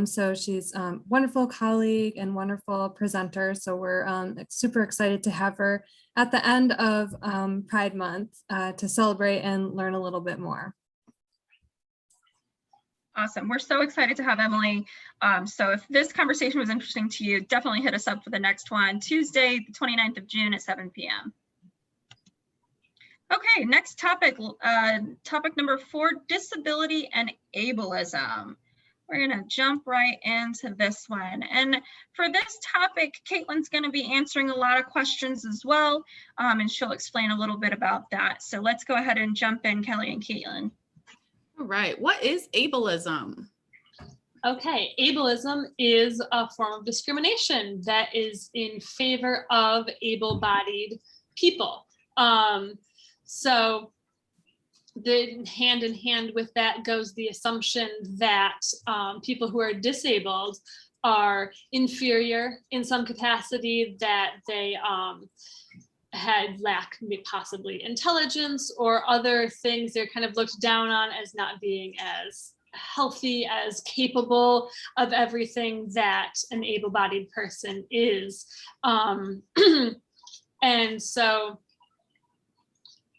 So she's a wonderful colleague and wonderful presenter. So we're super excited to have her at the end of Pride Month to celebrate and learn a little bit more. Awesome. We're so excited to have Emily. So if this conversation was interesting to you, definitely hit us up for the next one, Tuesday, the 29th of June at 7 p.m. Okay, next topic, topic number 4, disability and ableism. We're gonna jump right into this one. And for this topic, Caitlin's gonna be answering a lot of questions as well, and she'll explain a little bit about that. So let's go ahead and jump in, Kelly and Caitlin. All right, what is ableism? Okay, ableism is a form of discrimination that is in favor of able-bodied people. So the hand in hand with that goes the assumption that people who are disabled are inferior in some capacity, that they lack possibly intelligence or other things. They're kind of looked down on as not being as healthy, as capable of everything that an able-bodied person is. And so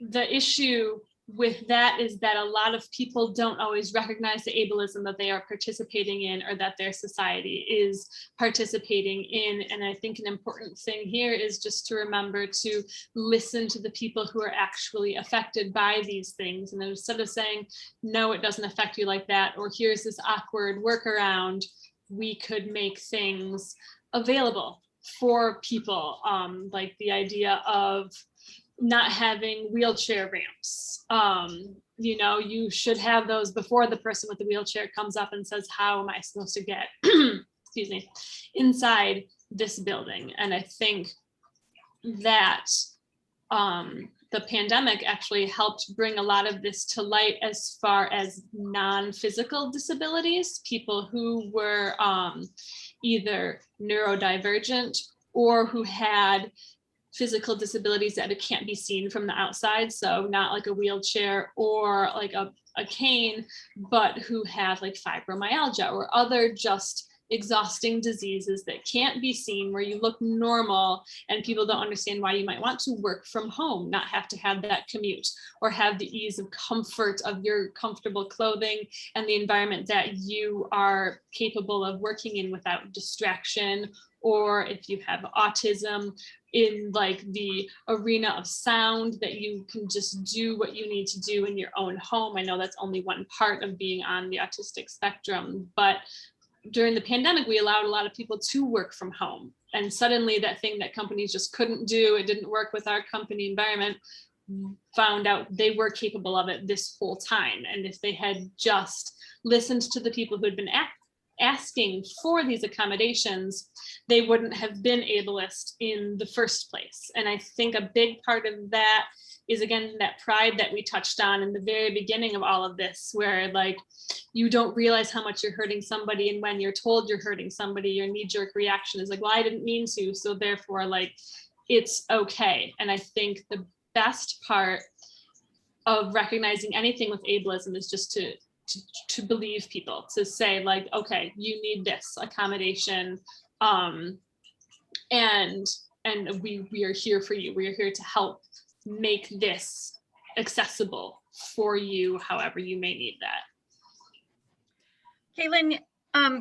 the issue with that is that a lot of people don't always recognize the ableism that they are participating in or that their society is participating in. And I think an important thing here is just to remember to listen to the people who are actually affected by these things. And instead of saying, no, it doesn't affect you like that, or here's this awkward workaround, we could make things available for people, like the idea of not having wheelchair ramps. You know, you should have those before the person with the wheelchair comes up and says, how am I supposed to get, excuse me, inside this building? And I think that the pandemic actually helped bring a lot of this to light as far as non-physical disabilities, people who were either neurodivergent or who had physical disabilities that it can't be seen from the outside. So not like a wheelchair or like a cane, but who have like fibromyalgia or other just exhausting diseases that can't be seen, where you look normal and people don't understand why you might want to work from home, not have to have that commute, or have the ease of comfort of your comfortable clothing and the environment that you are capable of working in without distraction. Or if you have autism, in like the arena of sound, that you can just do what you need to do in your own home. I know that's only one part of being on the autistic spectrum, but during the pandemic, we allowed a lot of people to work from home. And suddenly that thing that companies just couldn't do, it didn't work with our company environment, found out they were capable of it this whole time. And if they had just listened to the people who had been asking for these accommodations, they wouldn't have been ableist in the first place. And I think a big part of that is, again, that pride that we touched on in the very beginning of all of this, where like you don't realize how much you're hurting somebody, and when you're told you're hurting somebody, your knee-jerk reaction is like, well, I didn't mean to, so therefore like it's okay. And I think the best part of recognizing anything with ableism is just to believe people, to say like, okay, you need this accommodation, and we are here for you. We are here to help make this accessible for you, however you may need that. Caitlin,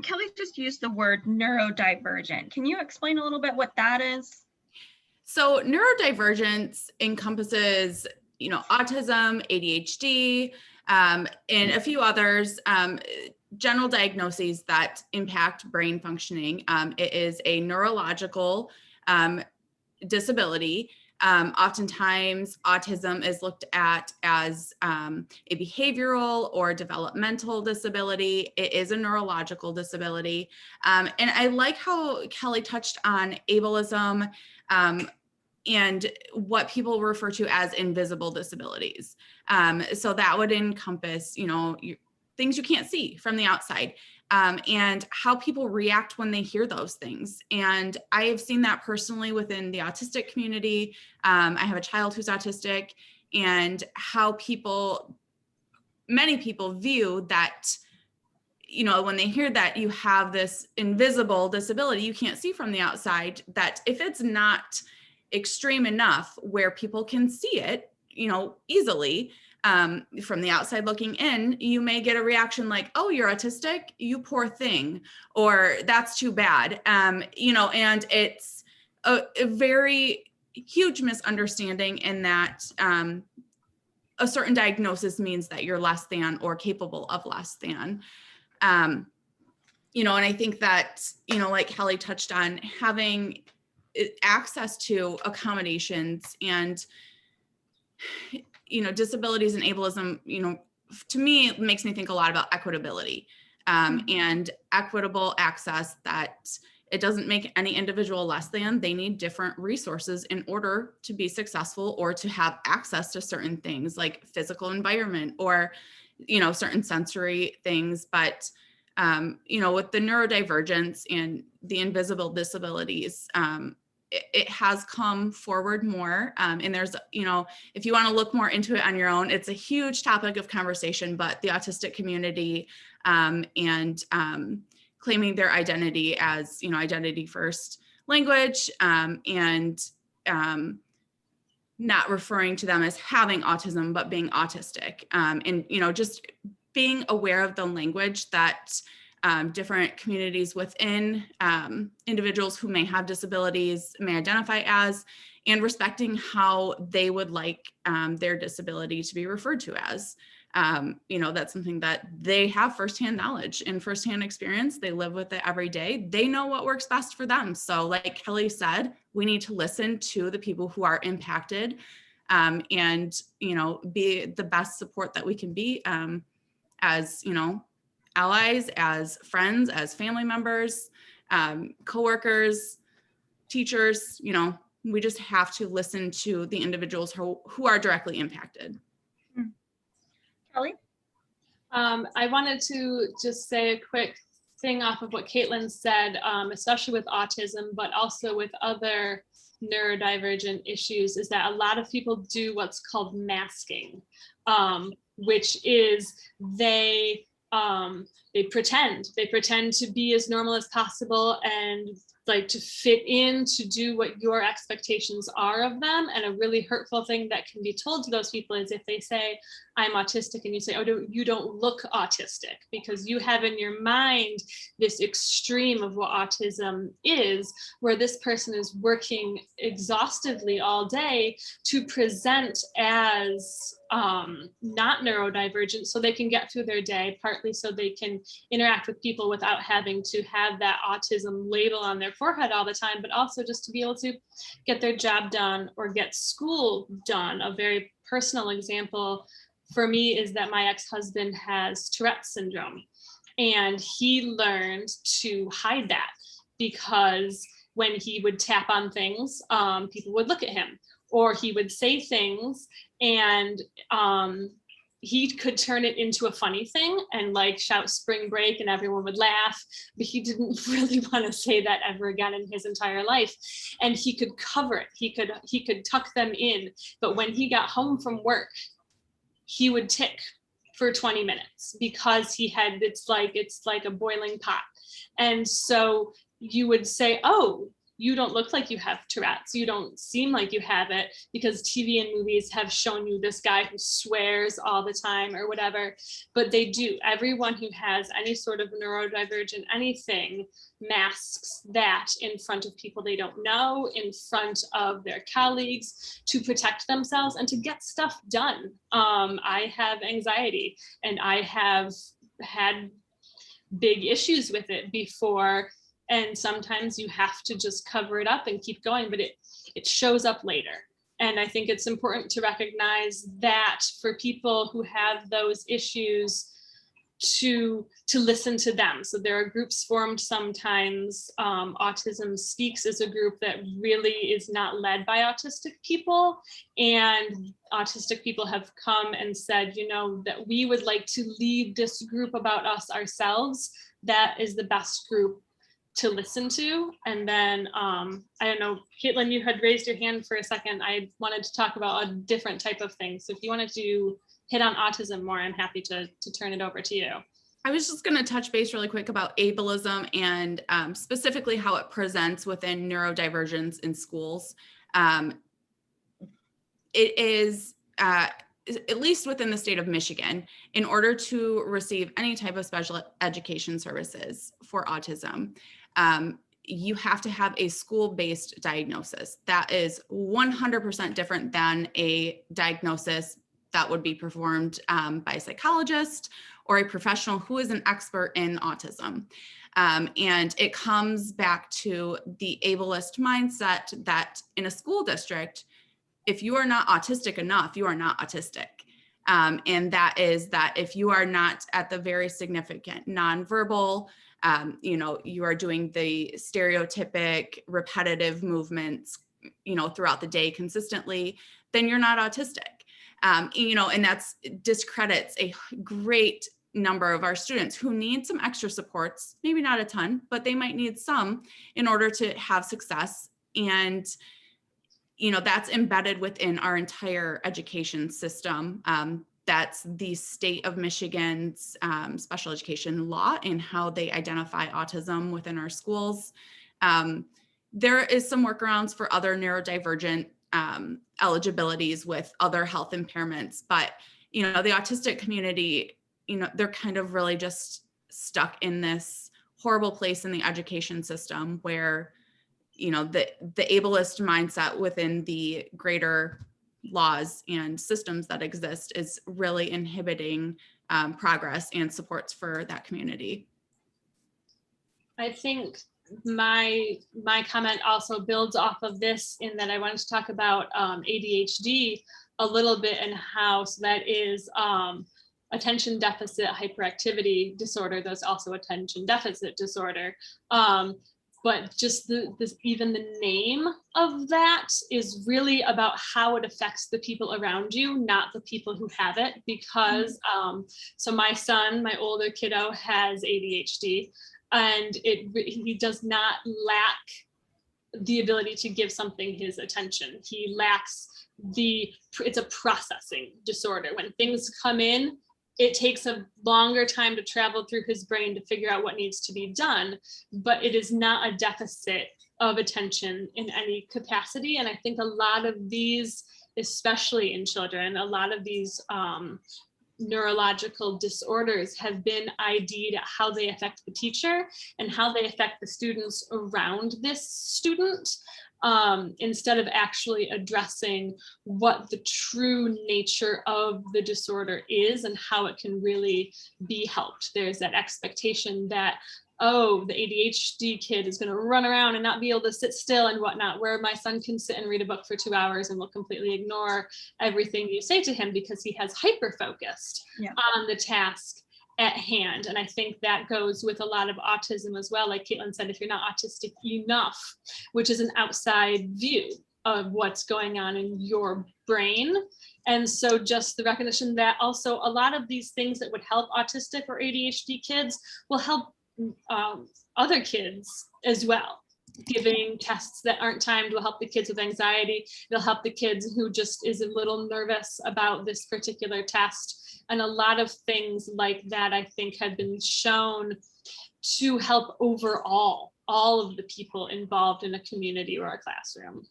Kelly just used the word neurodivergent. Can you explain a little bit what that is? So neurodivergence encompasses, you know, autism, ADHD, and a few others, general diagnoses that impact brain functioning. It is a neurological disability. Oftentimes, autism is looked at as a behavioral or developmental disability. It is a neurological disability. And I like how Kelly touched on ableism and what people refer to as invisible disabilities. So that would encompass, you know, things you can't see from the outside, and how people react when they hear those things. And I have seen that personally within the autistic community. I have a child who's autistic, and how many people view that, you know, when they hear that you have this invisible disability you can't see from the outside, that if it's not extreme enough where people can see it, you know, easily, from the outside looking in, you may get a reaction like, oh, you're autistic, you poor thing, or that's too bad. You know, and it's a very huge misunderstanding in that a certain diagnosis means that you're less than or capable of less than. You know, and I think that, you know, like Kelly touched on, having access to accommodations and, you know, disabilities and ableism, you know, to me, it makes me think a lot about equitability, and equitable access, that it doesn't make any individual less than. They need different resources in order to be successful or to have access to certain things like physical environment or, you know, certain sensory things. But, you know, with the neurodivergence and the invisible disabilities, it has come forward more. And there's, you know, if you want to look more into it on your own, it's a huge topic of conversation, but the autistic community and claiming their identity as, you know, identity first language, and not referring to them as having autism, but being autistic. And, you know, just being aware of the language that different communities within individuals who may have disabilities may identify as, and respecting how they would like their disability to be referred to as. You know, that's something that they have firsthand knowledge and firsthand experience. They live with it every day. They know what works best for them. So like Kelly said, we need to listen to the people who are impacted, and, you know, be the best support that we can be, as, you know, allies, as friends, as family members, coworkers, teachers. You know, we just have to listen to the individuals who are directly impacted. Kelly? I wanted to just say a quick thing off of what Caitlin said, especially with autism, but also with other neurodivergent issues, is that a lot of people do what's called masking, which is they pretend to be as normal as possible and like to fit in, to do what your expectations are of them. And a really hurtful thing that can be told to those people is if they say, I'm autistic, and you say, oh, you don't look autistic, because you have in your mind this extreme of what autism is, where this person is working exhaustively all day to present as not neurodivergent so they can get through their day, partly so they can interact with people without having to have that autism label on their forehead all the time, but also just to be able to get their job done or get school done. A very personal example for me is that my ex-husband has Tourette's syndrome, and he learned to hide that, because when he would tap on things, people would look at him, or he would say things and he could turn it into a funny thing and like shout spring break and everyone would laugh, but he didn't really want to say that ever again in his entire life. And he could cover it, he could tuck them in, but when he got home from work, he would tick for 20 minutes because he had, it's like a boiling pot. And so you would say, oh, you don't look like you have Tourette's, you don't seem like you have it, because TV and movies have shown you this guy who swears all the time or whatever, but they do. Everyone who has any sort of neurodivergent anything masks that in front of people they don't know, in front of their colleagues, to protect themselves and to get stuff done. I have anxiety and I have had big issues with it before. And sometimes you have to just cover it up and keep going, but it shows up later. And I think it's important to recognize that for people who have those issues, to listen to them. So there are groups formed sometimes. Autism Speaks is a group that really is not led by autistic people. And autistic people have come and said, you know, that we would like to lead this group about us ourselves. That is the best group to listen to. And then I don't know, Caitlin, you had raised your hand for a second. I wanted to talk about a different type of thing. So if you wanted to hit on autism more, I'm happy to turn it over to you. I was just going to touch base really quick about ableism and specifically how it presents within neurodivergence in schools. It is, at least within the state of Michigan, in order to receive any type of special education services for autism, you have to have a school-based diagnosis. That is 100% different than a diagnosis that would be performed by a psychologist or a professional who is an expert in autism. And it comes back to the ableist mindset that in a school district, if you are not autistic enough, you are not autistic. And that is that if you are not at the very significant nonverbal, you are doing the stereotypic repetitive movements, throughout the day consistently, then you're not autistic. And that's discredits a great number of our students who need some extra supports, maybe not a ton, but they might need some in order to have success. And that's embedded within our entire education system. That's the state of Michigan's special education law and how they identify autism within our schools. There is some workarounds for other neurodivergent eligibilities with other health impairments, but the autistic community, they're kind of really just stuck in this horrible place in the education system where the ableist mindset within the greater laws and systems that exist is really inhibiting progress and supports for that community. I think my comment also builds off of this in that I wanted to talk about ADHD a little bit and how that is attention deficit hyperactivity disorder. There's also attention deficit disorder. But just even the name of that is really about how it affects the people around you, not the people who have it. Because so my son, my older kiddo, has ADHD, and he does not lack the ability to give something his attention. He lacks it's a processing disorder. When things come in, it takes a longer time to travel through his brain to figure out what needs to be done, but it is not a deficit of attention in any capacity. And I think a lot of these, especially in children, a lot of these neurological disorders have been ID'd at how they affect the teacher and how they affect the students around this student. Instead of actually addressing what the true nature of the disorder is and how it can really be helped. There's that expectation that, oh, the ADHD kid is going to run around and not be able to sit still and whatnot, where my son can sit and read a book for 2 hours and will completely ignore everything you say to him because he has hyper-focused on the task at hand. And I think that goes with a lot of autism as well. Like Caitlin said, if you're not autistic enough, which is an outside view of what's going on in your brain. And so just the recognition that also a lot of these things that would help autistic or ADHD kids will help other kids as well. Giving tests that aren't timed will help the kids with anxiety. It'll help the kids who just is a little nervous about this particular test. And a lot of things like that, I think, have been shown to help overall all of the people involved in a community or a classroom.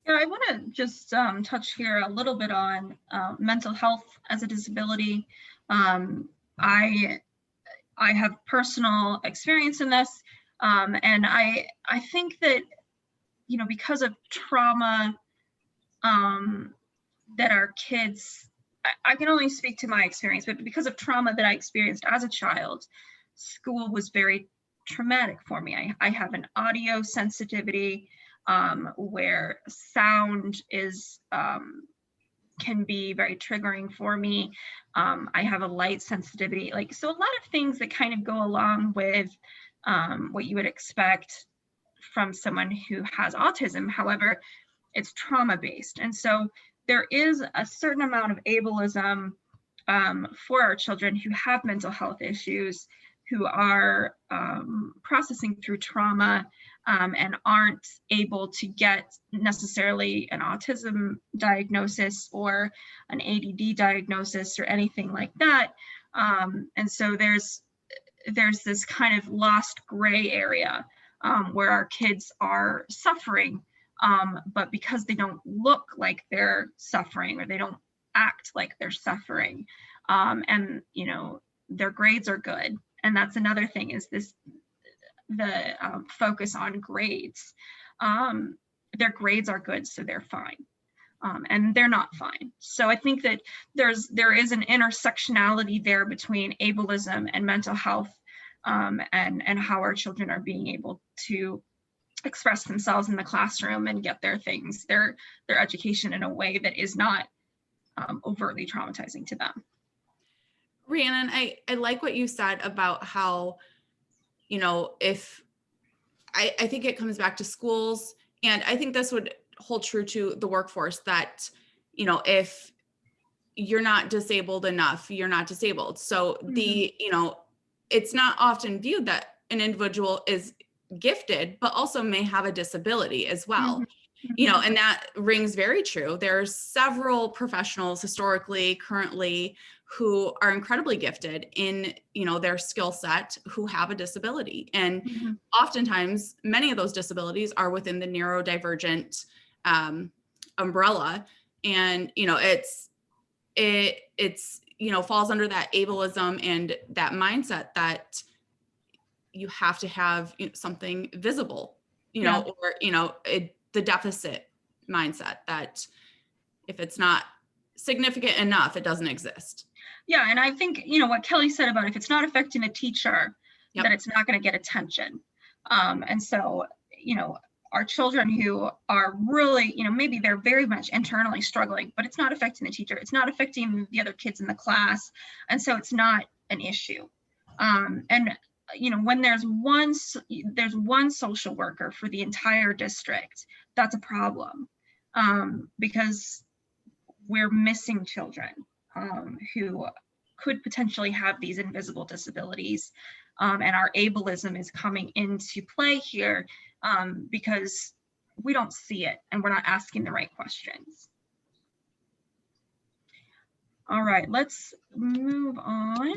Yeah, I want to just touch here a little bit on mental health as a disability. I have personal experience in this, and I think that, because of trauma that our kids, I can only speak to my experience, but because of trauma that I experienced as a child, school was very traumatic for me. I have an audio sensitivity where sound is can be very triggering for me. I have a light sensitivity, so a lot of things that kind of go along with what you would expect from someone who has autism. However, it's trauma-based. And so there is a certain amount of ableism for our children who have mental health issues, who are processing through trauma and aren't able to get necessarily an autism diagnosis or an ADD diagnosis or anything like that. And so there's this kind of lost gray area where our kids are suffering, but because they don't look like they're suffering or they don't act like they're suffering, and their grades are good. And that's another thing, is the focus on grades. Their grades are good, so they're fine. and they're not fine. So I think that there is an intersectionality there between ableism and mental health, and how our children are being able to express themselves in the classroom and get their things, their education in a way that is not overtly traumatizing to them. Rhiannon, I like what you said about how, you know, if I think it comes back to schools, and I think this would hold true to the workforce, that, you know, if you're not disabled enough, you're not disabled. So the, you know, it's not often viewed that an individual is gifted, but also may have a disability as well. You know, and that rings very true. There's several professionals historically, currently, who are incredibly gifted in, you know, their skill set, who have a disability. And oftentimes, many of those disabilities are within the neurodivergent umbrella. And, you know, it's, you know, falls under that ableism and that mindset that you have to have, you know, something visible, you know, or, you know, the deficit mindset that if it's not significant enough, it doesn't exist. Yeah, and I think, you know, what Kelly said about if it's not affecting the teacher, that it's not going to get attention. And so, you know, our children who are really, you know, maybe they're very much internally struggling, but it's not affecting the teacher, it's not affecting the other kids in the class, and so it's not an issue. And you know, when there's one social worker for the entire district, that's a problem, because we're missing children who could potentially have these invisible disabilities, and our ableism is coming into play here, because we don't see it and we're not asking the right questions. All right, let's move on.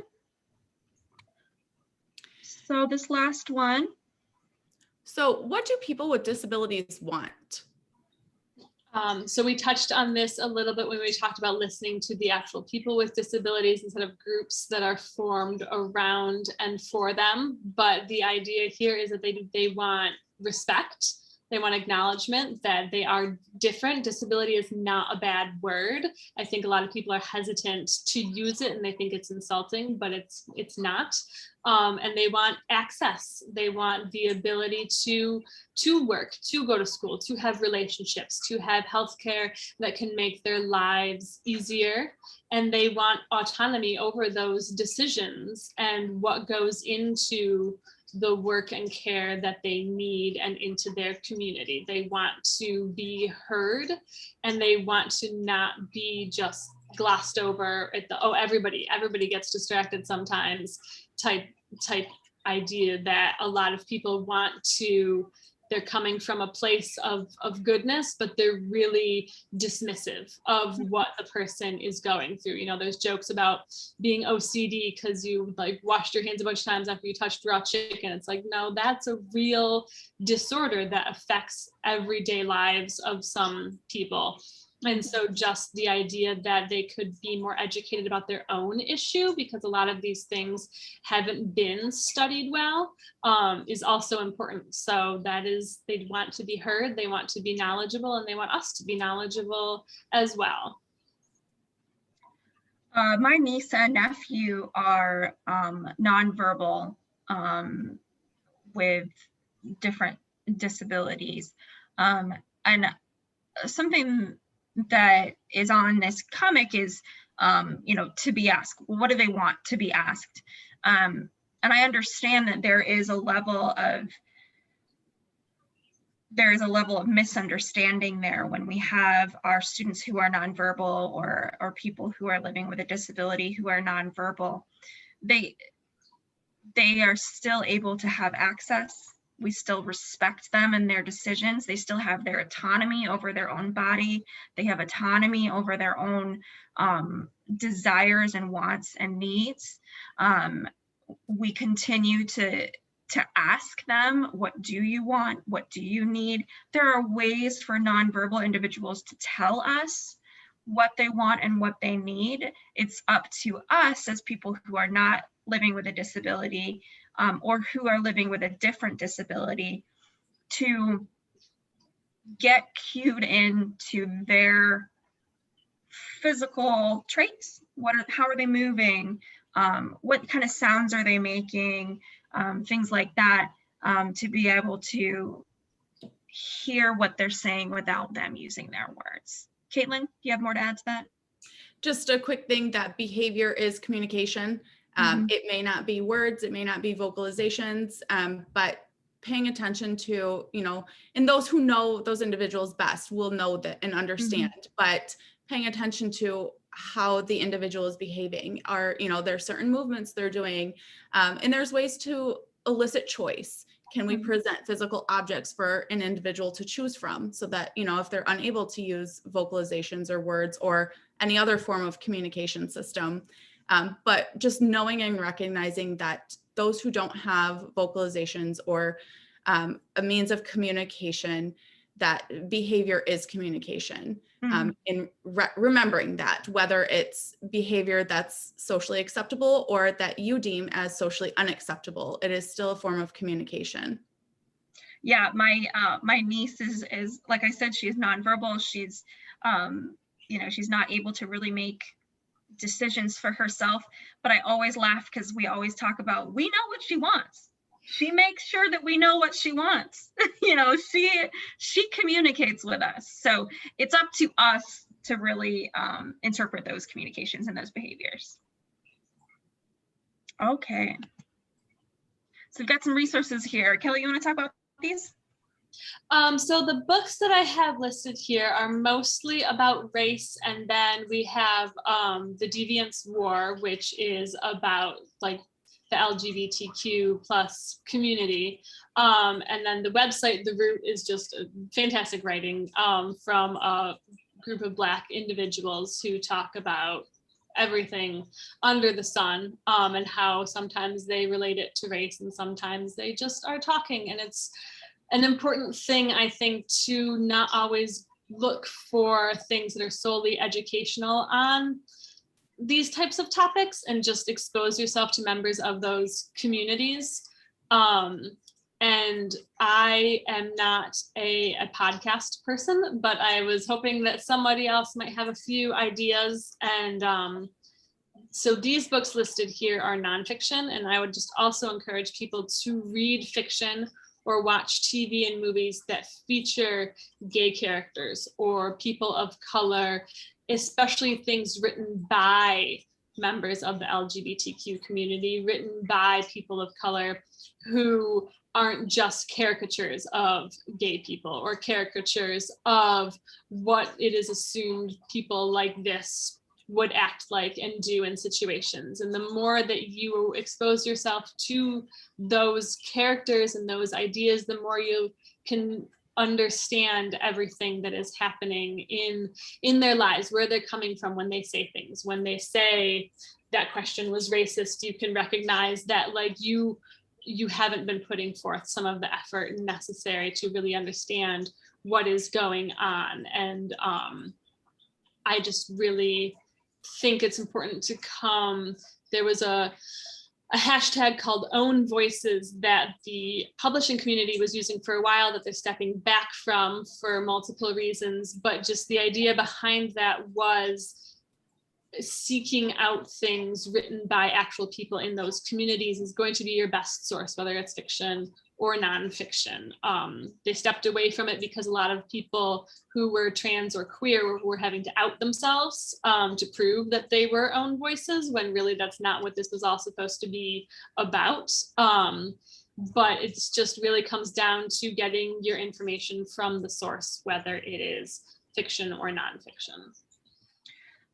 So this last one. So what do people with disabilities want? So we touched on this a little bit when we talked about listening to the actual people with disabilities instead of groups that are formed around and for them. But the idea here is that they want respect. They want acknowledgement that they are different. Disability is not a bad word. I think a lot of people are hesitant to use it and they think it's insulting, but it's not. And they want access. They want the ability to work, to go to school, to have relationships, to have healthcare that can make their lives easier. And they want autonomy over those decisions and what goes into the work and care that they need and into their community. They want to be heard, and they want to not be just glossed over at the, oh, everybody gets distracted sometimes type idea that a lot of people want to, they're coming from a place of goodness, but they're really dismissive of what the person is going through. You know, there's jokes about being OCD because you like washed your hands a bunch of times after you touched raw chicken. It's like, no, that's a real disorder that affects everyday lives of some people. And so just the idea that they could be more educated about their own issue, because a lot of these things haven't been studied well, is also important. So that is, they want to be heard, they want to be knowledgeable, and they want us to be knowledgeable as well. My niece and nephew are nonverbal with different disabilities. And something that is on this comic is, you know, to be asked. What do they want to be asked? And I understand that there is a level of misunderstanding there when we have our students who are nonverbal or people who are living with a disability who are nonverbal. They are still able to have access. We still respect them and their decisions. They still have their autonomy over their own body. They have autonomy over their own desires and wants and needs. We continue to ask them, what do you want? What do you need? There are ways for nonverbal individuals to tell us what they want and what they need. It's up to us as people who are not living with a disability, or who are living with a different disability, to get cued into their physical traits. How are they moving? What kind of sounds are they making? Things like that, to be able to hear what they're saying without them using their words. Caitlin, do you have more to add to that? Just a quick thing, that behavior is communication. It may not be words, it may not be vocalizations, but paying attention to, and those who know those individuals best will know that and understand, but paying attention to how the individual is behaving. There's certain movements they're doing, and there's ways to elicit choice. Can we present physical objects for an individual to choose from, so that, if they're unable to use vocalizations or words or any other form of communication system, but just knowing and recognizing that those who don't have vocalizations or a means of communication, that behavior is communication. And remembering that, whether it's behavior that's socially acceptable or that you deem as socially unacceptable, it is still a form of communication. Yeah, my niece is like I said, she's nonverbal. She's she's not able to really make decisions for herself, but I always laugh because we always talk about, we know what she wants. She makes sure that we know what she wants. She communicates with us. So it's up to us to really interpret those communications and those behaviors. Okay. So we've got some resources here. Kelly, you want to talk about these? So the books that I have listed here are mostly about race, and then we have The Deviance War, which is about like the LGBTQ plus community. And then the website, The Root, is just a fantastic writing from a group of Black individuals who talk about everything under the sun, and how sometimes they relate it to race and sometimes they just are talking. And it's an important thing, I think, to not always look for things that are solely educational on these types of topics, and just expose yourself to members of those communities. And I am not a podcast person, but I was hoping that somebody else might have a few ideas. And so these books listed here are nonfiction, and I would just also encourage people to read fiction or watch TV and movies that feature gay characters or people of color, especially things written by members of the LGBTQ community, written by people of color who aren't just caricatures of gay people or caricatures of what it is assumed people like this would act like and do in situations. And the more that you expose yourself to those characters and those ideas, the more you can understand everything that is happening in their lives, where they're coming from when they say things. When they say that question was racist, you can recognize that like you haven't been putting forth some of the effort necessary to really understand what is going on. And I just really think it's important to there was a hashtag called Own Voices that the publishing community was using for a while that they're stepping back from for multiple reasons, but just the idea behind that was seeking out things written by actual people in those communities is going to be your best source, whether it's fiction or nonfiction. They stepped away from it because a lot of people who were trans or queer were having to out themselves to prove that they were own voices, when really that's not what this was all supposed to be about. But it's just really comes down to getting your information from the source, whether it is fiction or nonfiction.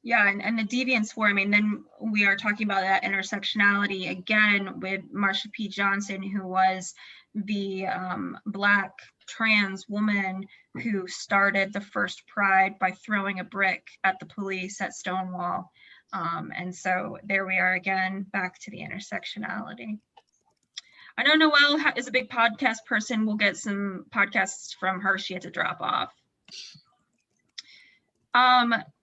Yeah, and the Deviance War, I mean, then we are talking about that intersectionality again with Marsha P. Johnson, who was the Black trans woman who started the first Pride by throwing a brick at the police at Stonewall. And so there we are again, back to the intersectionality. I know Noelle is a big podcast person. We'll get some podcasts from her. She had to drop off.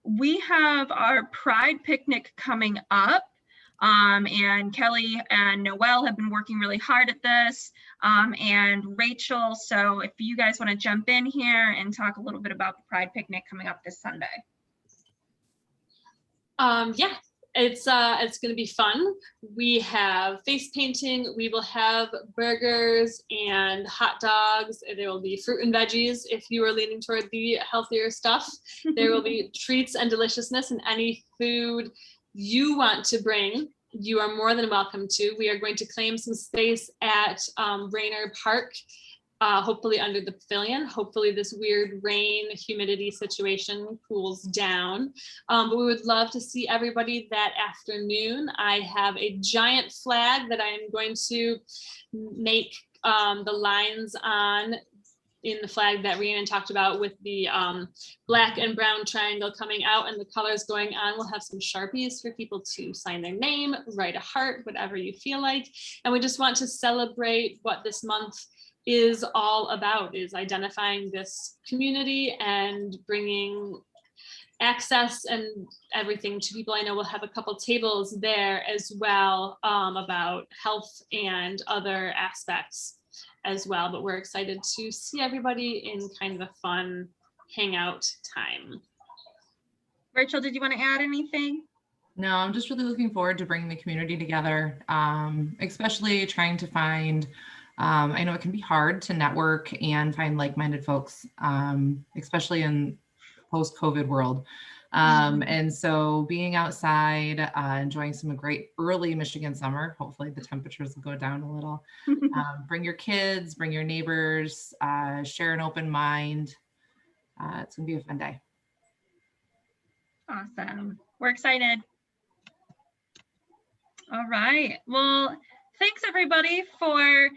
We have our Pride picnic coming up, and Kelly and Noelle have been working really hard at this, and Rachel. So if you guys want to jump in here and talk a little bit about the Pride picnic coming up this Sunday. Yeah, it's going to be fun. We have face painting. We will have burgers and hot dogs. There will be fruit and veggies if you are leaning toward the healthier stuff. There will be treats and deliciousness, and any food you want to bring, you are more than welcome to. We are going to claim some space at Rainer Park, hopefully under the pavilion. Hopefully this weird rain, humidity situation cools down. But we would love to see everybody that afternoon. I have a giant flag that I am going to make the lines on in the flag that Rhiannon talked about, with the black and brown triangle coming out and the colors going on. We'll have some Sharpies for people to sign their name, write a heart, whatever you feel like. And we just want to celebrate what this month is all about, is identifying this community and bringing access and everything to people. I know we'll have a couple tables there as well about health and other aspects as well, but we're excited to see everybody in kind of a fun hangout time. Rachel, did you want to add anything? No, I'm just really looking forward to bringing the community together, especially trying to find, I know it can be hard to network and find like-minded folks, especially in post-COVID world. And so being outside, enjoying some great early Michigan summer, hopefully the temperatures will go down a little. Bring your kids, bring your neighbors, share an open mind. It's gonna be a fun day. Awesome. We're excited. All right. Well, thanks everybody for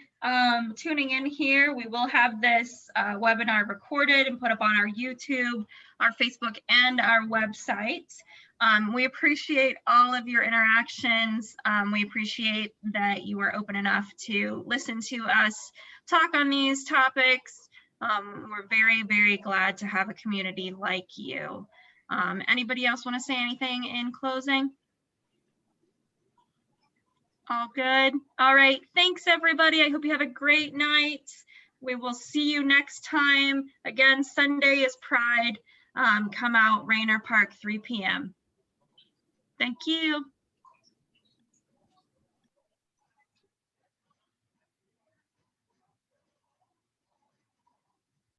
tuning in here. We will have this webinar recorded and put up on our YouTube, our Facebook, and our website. We appreciate all of your interactions. We appreciate that you are open enough to listen to us talk on these topics. We're very, very glad to have a community like you. Anybody else want to say anything in closing? All good. All right. Thanks, everybody. I hope you have a great night. We will see you next time. Again, Sunday is Pride. Come out, Rainer Park, 3 p.m. Thank you.